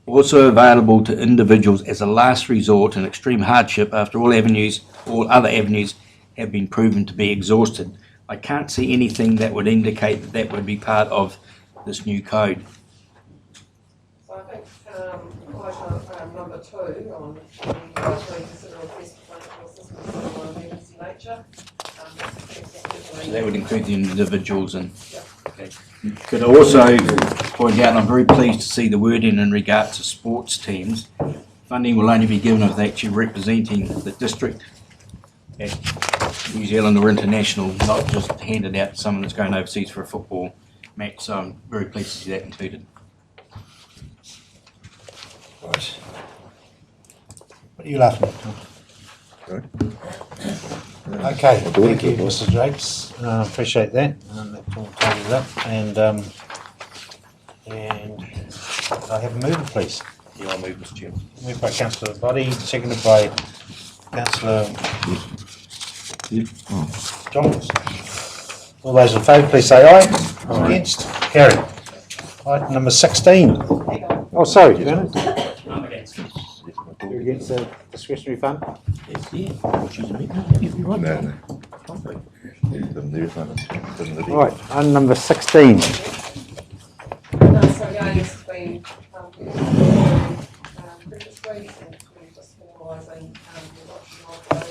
also available to individuals as a last resort in extreme hardship after all other avenues have been proven to be exhausted. I can't see anything that would indicate that that would be part of this new code. So I think item number 2 on the consider request for financial assistance of an emergency nature. So that would include the individuals and... Okay. Could I also point out, I'm very pleased to see the wording in regards to sports teams. Funding will only be given if they're actually representing the district at New Zealand or international, not just handed out to someone that's going overseas for a football match. So I'm very pleased to see that included. Right. What are you laughing at, Tom? Okay, thank you, Mr. Jakes. Appreciate that. That's all tidied up. And I have a mover, please. Yeah, I'll move, Mr. Chairman. Moved by Councillor Boddy, seconded by Councillor Johns. All those in favour, please say aye. All against? Carried. Item number 16. Oh, sorry, Bernard. I'm against. You're against the discretionary fund? Right, item number 16. So again, this has been previous weeks, and we're just formalising the adoption of those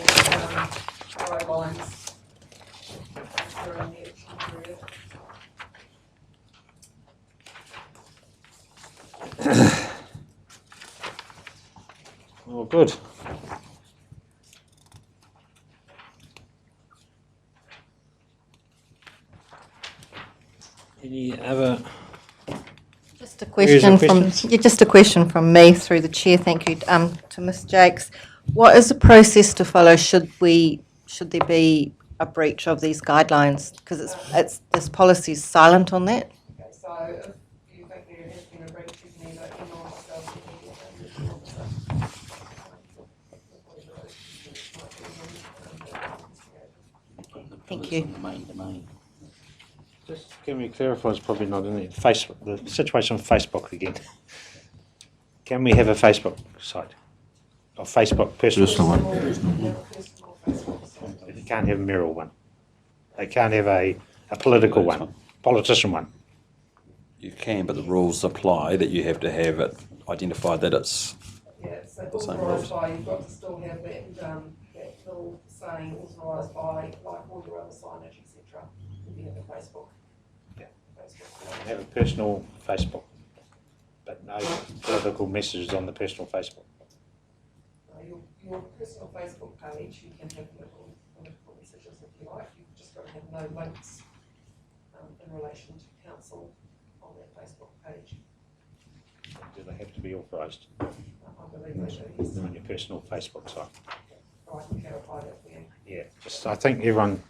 guidelines during the election period. Oh, good. Any other? Just a question just a question from me through the chair. Thank you to Ms. Jakes. What is the process to follow? Should there be a breach of these guidelines? Because this policy is silent on that. Okay, so if you think there has been a breach, you can either email myself or Thank you. Just can we clarify, it's probably not in there, Facebook, the situation on Facebook again. Can we have a Facebook site? Or Facebook personal one? But you can't have a mayoral one. They can't have a political one, politician one. You can, but the rules apply that you have to have it identified that it's yeah, so the same authorised rules. by, you've got to still have that, that little saying authorised by, like all your other signage, etc. If you have a Facebook. Yeah. Facebook. Have a personal Facebook, but no political messages on the personal Facebook. Your personal Facebook page, you can have political messages if you like. You've just got to have no links in relation to council on that Facebook page. Do they have to be authorised? I believe they do, yes. On your personal Facebook site. Right, you clarified it there. Yeah, just I think everyone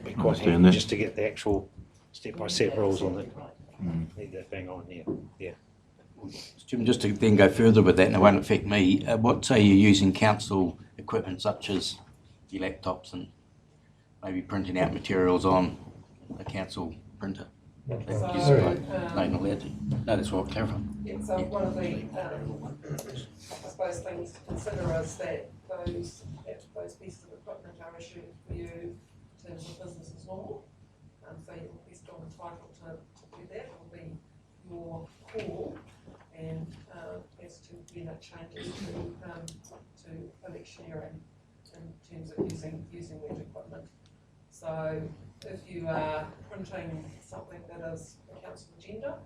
be quite happy that. just to get the actual step-by-step rules on it. Need that thing on, yeah. Jim, just to then go further with that, and it won't affect me, what say you're using council equipment such as your laptops and maybe printing out materials on a council printer? No, not allowed to. No, that's what I'm clarifying. Yeah, so one of the, I suppose, things to consider is that those pieces of equipment are issued for you in terms of business as normal. So you'll be still entitled to do that. It will be your call, and as to when it changes to electioneering in terms of using that equipment. So if you are printing something that is a council agenda,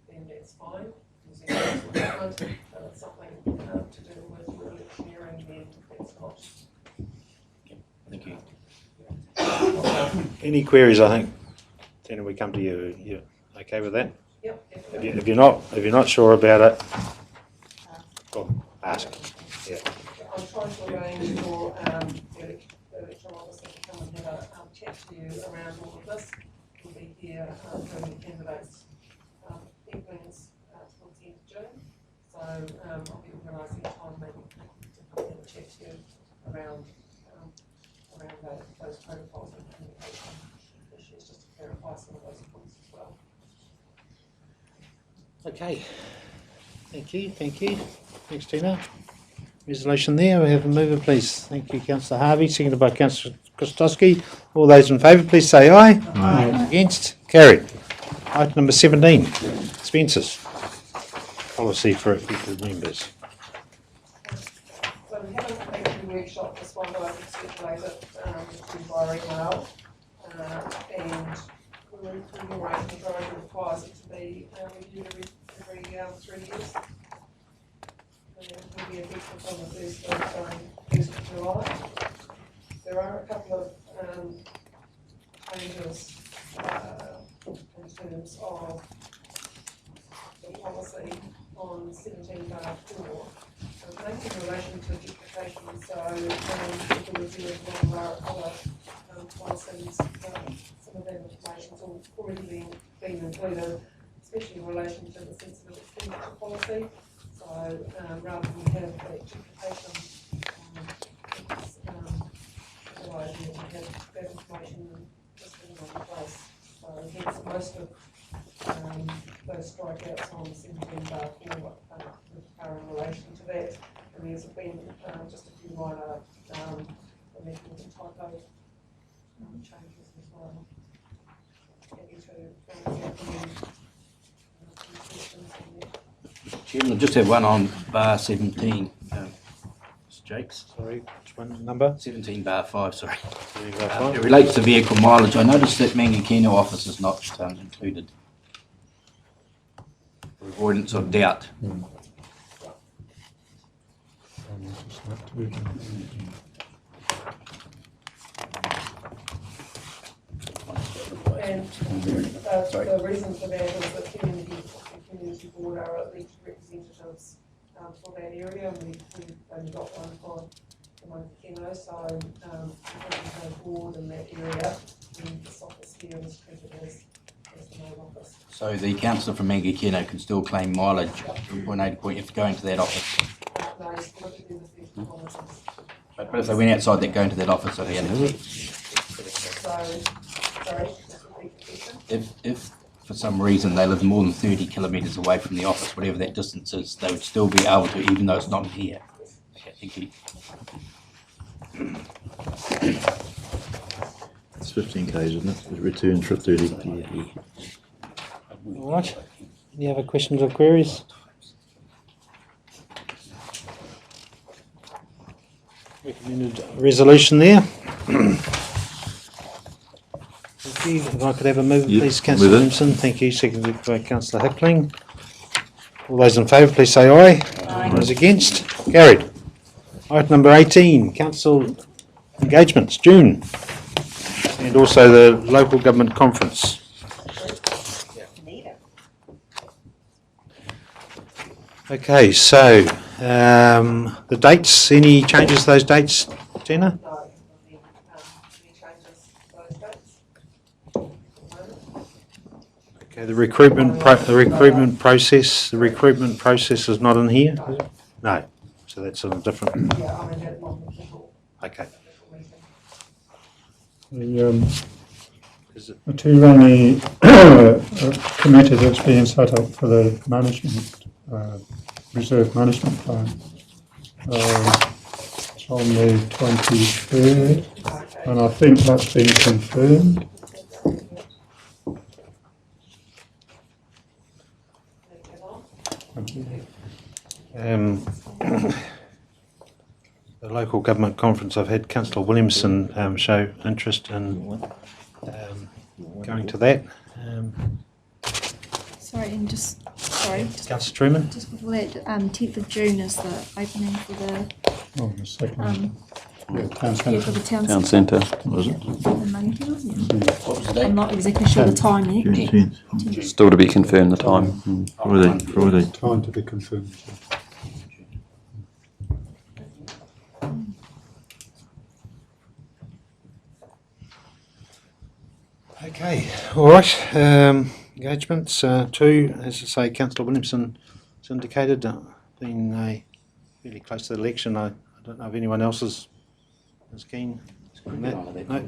then that's fine. Using council document, but it's something to do with your electioneering, then that's not. Thank you. Any queries, I think, Tina, we come to you. You okay with that? Yep. If you're not sure about it, go on, ask. Yeah. I'm trying to arrange for the electoral officer to come and have a chat to you around all of this. We'll be here during the candidates' evenings towards the end of June. So I'll be organising a time maybe to come and have a chat to you around those protocols and communication issues, just to clarify some of those points as well. Okay. Thank you. Thanks, Tina. Resolution there. We have a mover, please. Thank you, Councillor Harvey. Seconded by Councillor Kostowski. All those in favour, please say aye. Aye. Against? Carried. Item number 17. Expenses. Policy for affected members. So we haven't actually workshop this one, but I can circulate it via email. And the majority requires it to be reviewed every 3 years. And it will be effective on the 1st of July. There are a couple of changes in terms of the policy on 17-4. So mainly in relation to duplication, so the review of one of our other policies, some of that information has already been included, especially in relation to the sensitive expenditure policy. So rather than have that duplication, it's a good idea to have that information just in one place. So hence most of those strikeouts on 17-4 are in relation to that. And there's been just a few minor omissions and typo changes as well. Happy to answer questions on that. Chairman, I just have one on bar 17. Mr. Jakes. Sorry, which one? Number? 17 bar 5, sorry. 17 bar 5. It relates to vehicle mileage. I noticed that Mangakino office is not included. For avoidance of doubt. And the reason for that is that the community board are elected representatives for that area, and we've only got one for Mangakino, so there's no board in that area, and this office here is treated as the main office. So the councillor from Mangakino can still claim mileage from point A to point F going to that office? No, it's got to do with the policies. But if they went outside that, going to that office, so they had to. If for some reason they live more than 30 kilometres away from the office, whatever that distance is, they would still be able to, even though it's not here. Okay, thank you. It's 15 k's, isn't it? The return trip 30. All right. Any other questions or queries? Recommended resolution there. Thank you. If I could have a move, please, Councillor Williamson. Thank you. Seconded by Councillor Hickling. All those in favour, please say aye. Aye. Those against? Carried. Item number 18, council engagements, June. And also the local government conference. Okay, so the dates, any changes to those dates, Tina? Okay, the recruitment process is not in here? No, so that's on a different. Okay. The two only committee that's being set up for the management, reserve management plan. It's on the 23rd, and I think that's been confirmed. The local government conference, I've had Councillor Williamson show interest in going to that. Sorry, and sorry. Councillor Truman? Just before that, 10th of June is the opening for the, Oh, the second. yeah, Town for the centre. town centre, was it? in Manukino, I'm not exactly sure the time yet. Still to be confirmed the time. Friday. Time to be confirmed. Okay, all right. Engagements, 2, as I say, Councillor Williamson has indicated, being really close to the election. I don't know if anyone else is keen on that. No?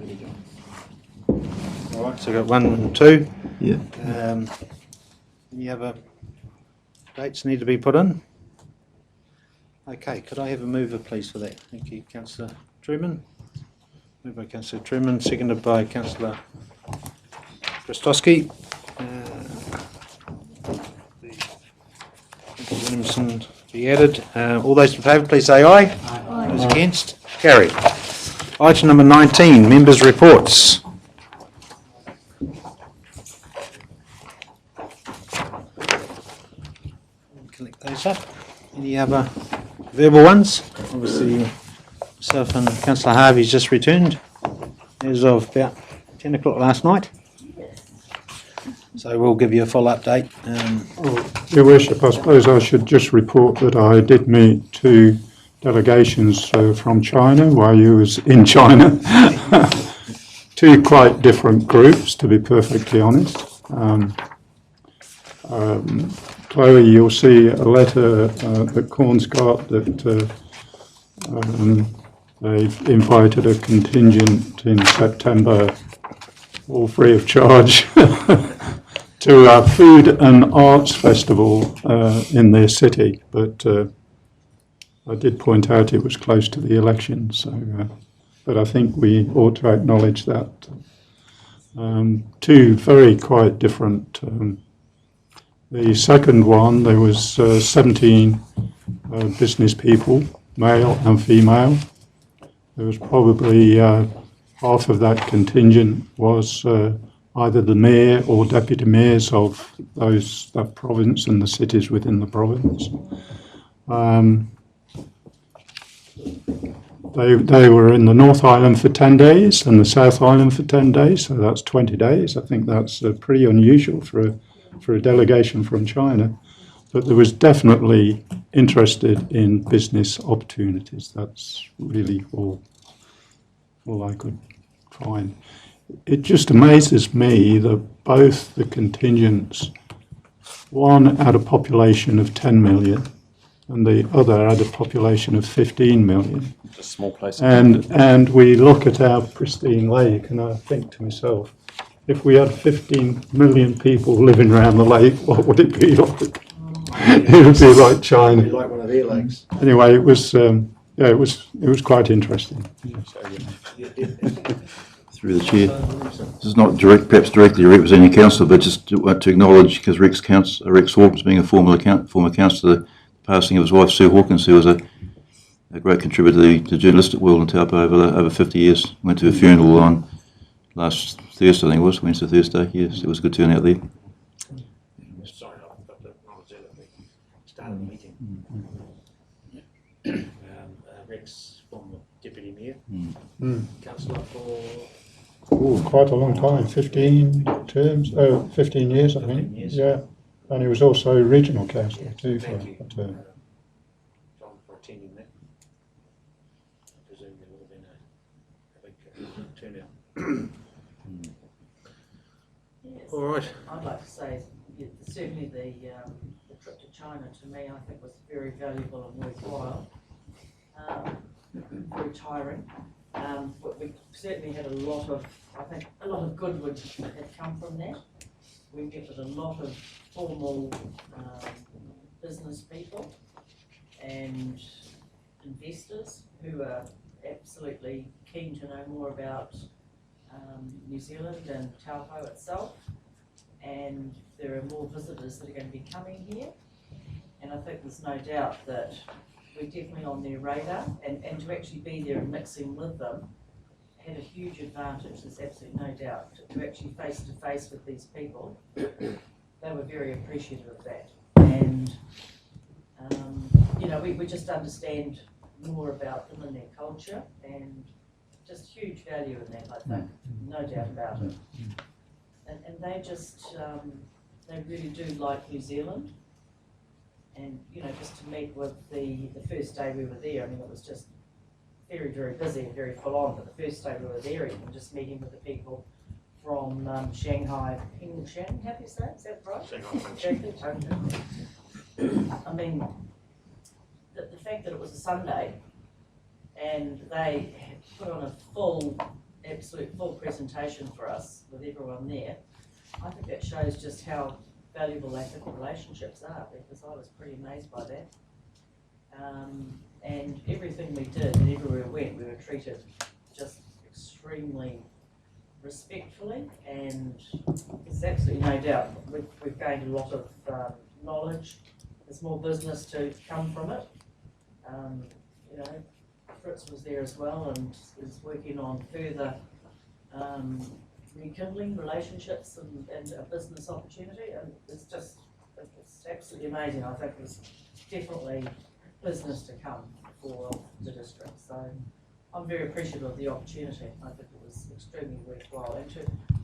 All right, so we've got 1 and 2. Yeah. Any other dates need to be put in? Okay, could I have a mover, please, for that? Thank you, Councillor Truman. Moved by Councillor Truman, seconded by Councillor Christowski. Williamson to be added. All those in favour, please say aye. Aye. Those against? Carried. Item number 19, members' reports. Collect those up. Any other verbal ones? Obviously, myself and Councillor Harvey's just returned as of about 10 o'clock last night. So we'll give you a full update. Your Worship, I suppose I should just report that I did meet 2 delegations from China while you was in China. 2 quite different groups, to be perfectly honest. Chloe, you'll see a letter that Corn's got that they've invited a contingent in September, all free of charge, to a food and arts festival in their city. But I did point out it was close to the election, so but I think we ought to acknowledge that. 2 very quite different. The second one, there was 17 business people, male and female. There was probably half of that contingent was either the mayor or deputy mayors of that province and the cities within the province. They were in the North Island for 10 days and the South Island for 10 days, so that's 20 days. I think that's pretty unusual for a delegation from China. But there was definitely interested in business opportunities. That's really all I could find. It just amazes me that both the contingents, one had a population of 10 million and the other had a population of 15 million. It's a small place. And we look at our pristine lake and I think to myself, if we had 15 million people living around the lake, what would it be like? It would be like China. It'd be like one of their lakes. Anyway, it was quite interesting. Through the chair. This is not perhaps directly representing council, but just to acknowledge, because Rex Hawkins, being a former councillor, the passing of his wife Sue Hawkins, who was a great contributor to the journalistic world in Taupo over 50 years. Went to a funeral on last Thursday, I think it was, Wednesday, Thursday. Yes, it was a good turnout there. Sorry, I've got to acknowledge that at the start of the meeting. Rex, former deputy mayor, councillor for... Quite a long time, 15 terms, 15 years, I think. 15 years. Yeah, and he was also regional councillor too for a term. John, for attending that. I presume there would have been a big turnout. Yes. All right. I'd like to say, certainly the trip to China to me, I think was very valuable and worthwhile. Very tiring. But we certainly had a lot of goodwood had come from that. We met with a lot of formal business people and investors who are absolutely keen to know more about New Zealand and Taupo itself. And there are more visitors that are going to be coming here. And I think there's no doubt that we're definitely on their radar, and to actually be there and mixing with them had a huge advantage, there's absolutely no doubt, to actually face to face with these people. They were very appreciative of that. And, you know, we just understand more about them and their culture, and just huge value in that, I think, no doubt about it. And they just, they really do like New Zealand. And, you know, just to meet with the first day we were there, I mean, it was just very, very busy and very full on, but the first day we were there, even just meeting with the people from Shanghai, Pingshan, how do you say it? Is that right? Shanghai. I mean, the fact that it was a Sunday and they had put on a full, absolute full presentation for us with everyone there, I think that shows just how valuable I think relationships are, because I was pretty amazed by that. And everything we did and everywhere we went, we were treated just extremely respectfully, and there's absolutely no doubt we've gained a lot of knowledge. There's more business to come from it. You know, Fritz was there as well and is working on further rekindling relationships and a business opportunity, and it's absolutely amazing. I think there's definitely business to come for the district, so I'm very appreciative of the opportunity. I think it was extremely worthwhile, and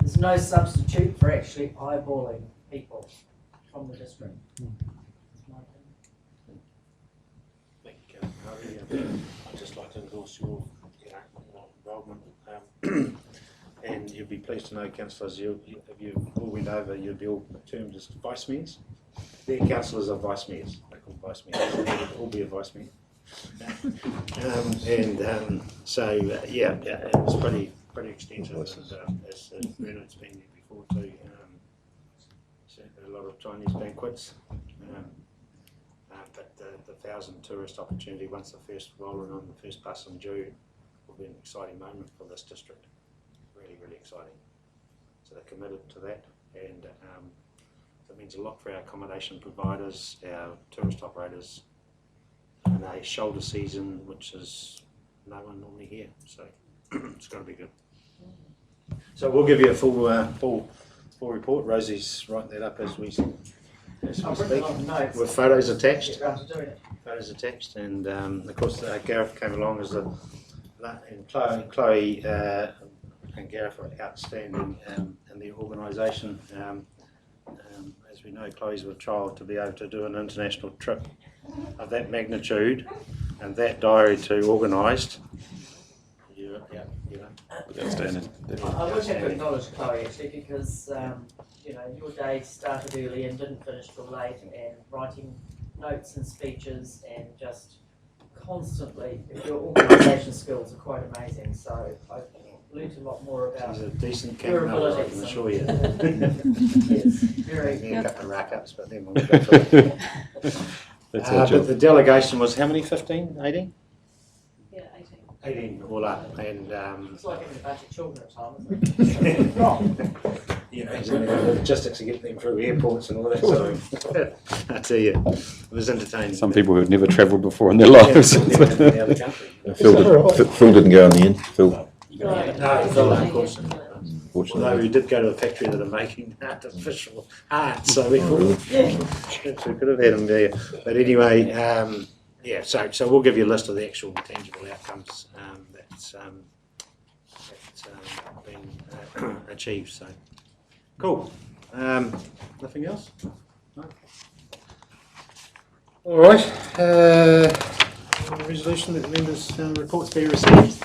there's no substitute for actually eyeballing people from the district. Thank you, Karen. I'd just like to endorse your involvement. And you'll be pleased to know, councillors, if you all went over, you'd be all termed as vice mayors. Their councillors are vice mayors. They're called vice mayors. They'll all be a vice mayor. So yeah, it was pretty extensive. And, as Bernard's been there before too. Certainly a lot of Chinese banquets. But the 1,000 tourist opportunity, once the first rolling on the first bus in June, will be an exciting moment for this district. Really exciting. So they're committed to that, and that means a lot for our accommodation providers, our tourist operators, and a shoulder season, which is no one normally here. So it's got to be good. So we'll give you a full report. Rosie's writing that up as we speak, with photos attached. Photos attached, and of course Gareth came along as and Chloe and Gareth are outstanding in the organisation. As we know, Chloe's with child, to be able to do an international trip of that magnitude and that diary to organised. Outstanding. I would have to acknowledge Chloe actually, because you know, your day started early and didn't finish till late, and writing notes and speeches and just constantly, your organisation skills are quite amazing. So I've learnt a lot more about She's a decent your camera, I abilities. can assure you. Yes, very. A couple of rack-ups, but then we'll go for it. But the delegation was how many? 15? 18? Yeah, 18 all up, and It's like having a bunch of children at times, isn't it? you know, the logistics of getting them through airports and all that. So I tell you, it was entertaining. Some people who've never travelled before in their lives. The other country. Phil didn't go in the end. Phil. No, Phil, unfortunately. Although we did go to the factory that are making artificial art, so we could have had him there. But anyway, yeah. So we'll give you a list of the actual tangible outcomes that's been achieved. So cool. Nothing else. No. All right. Resolution that the members' reports be received.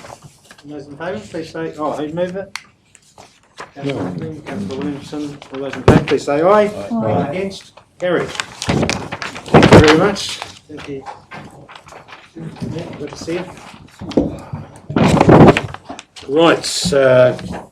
Those in favour, please say. Oh, who'd move it? Councillor Williamson. All those in favour, please say aye. Aye. Against? Carried. Thank you very much. Thank you. Yeah, good to see you. Right.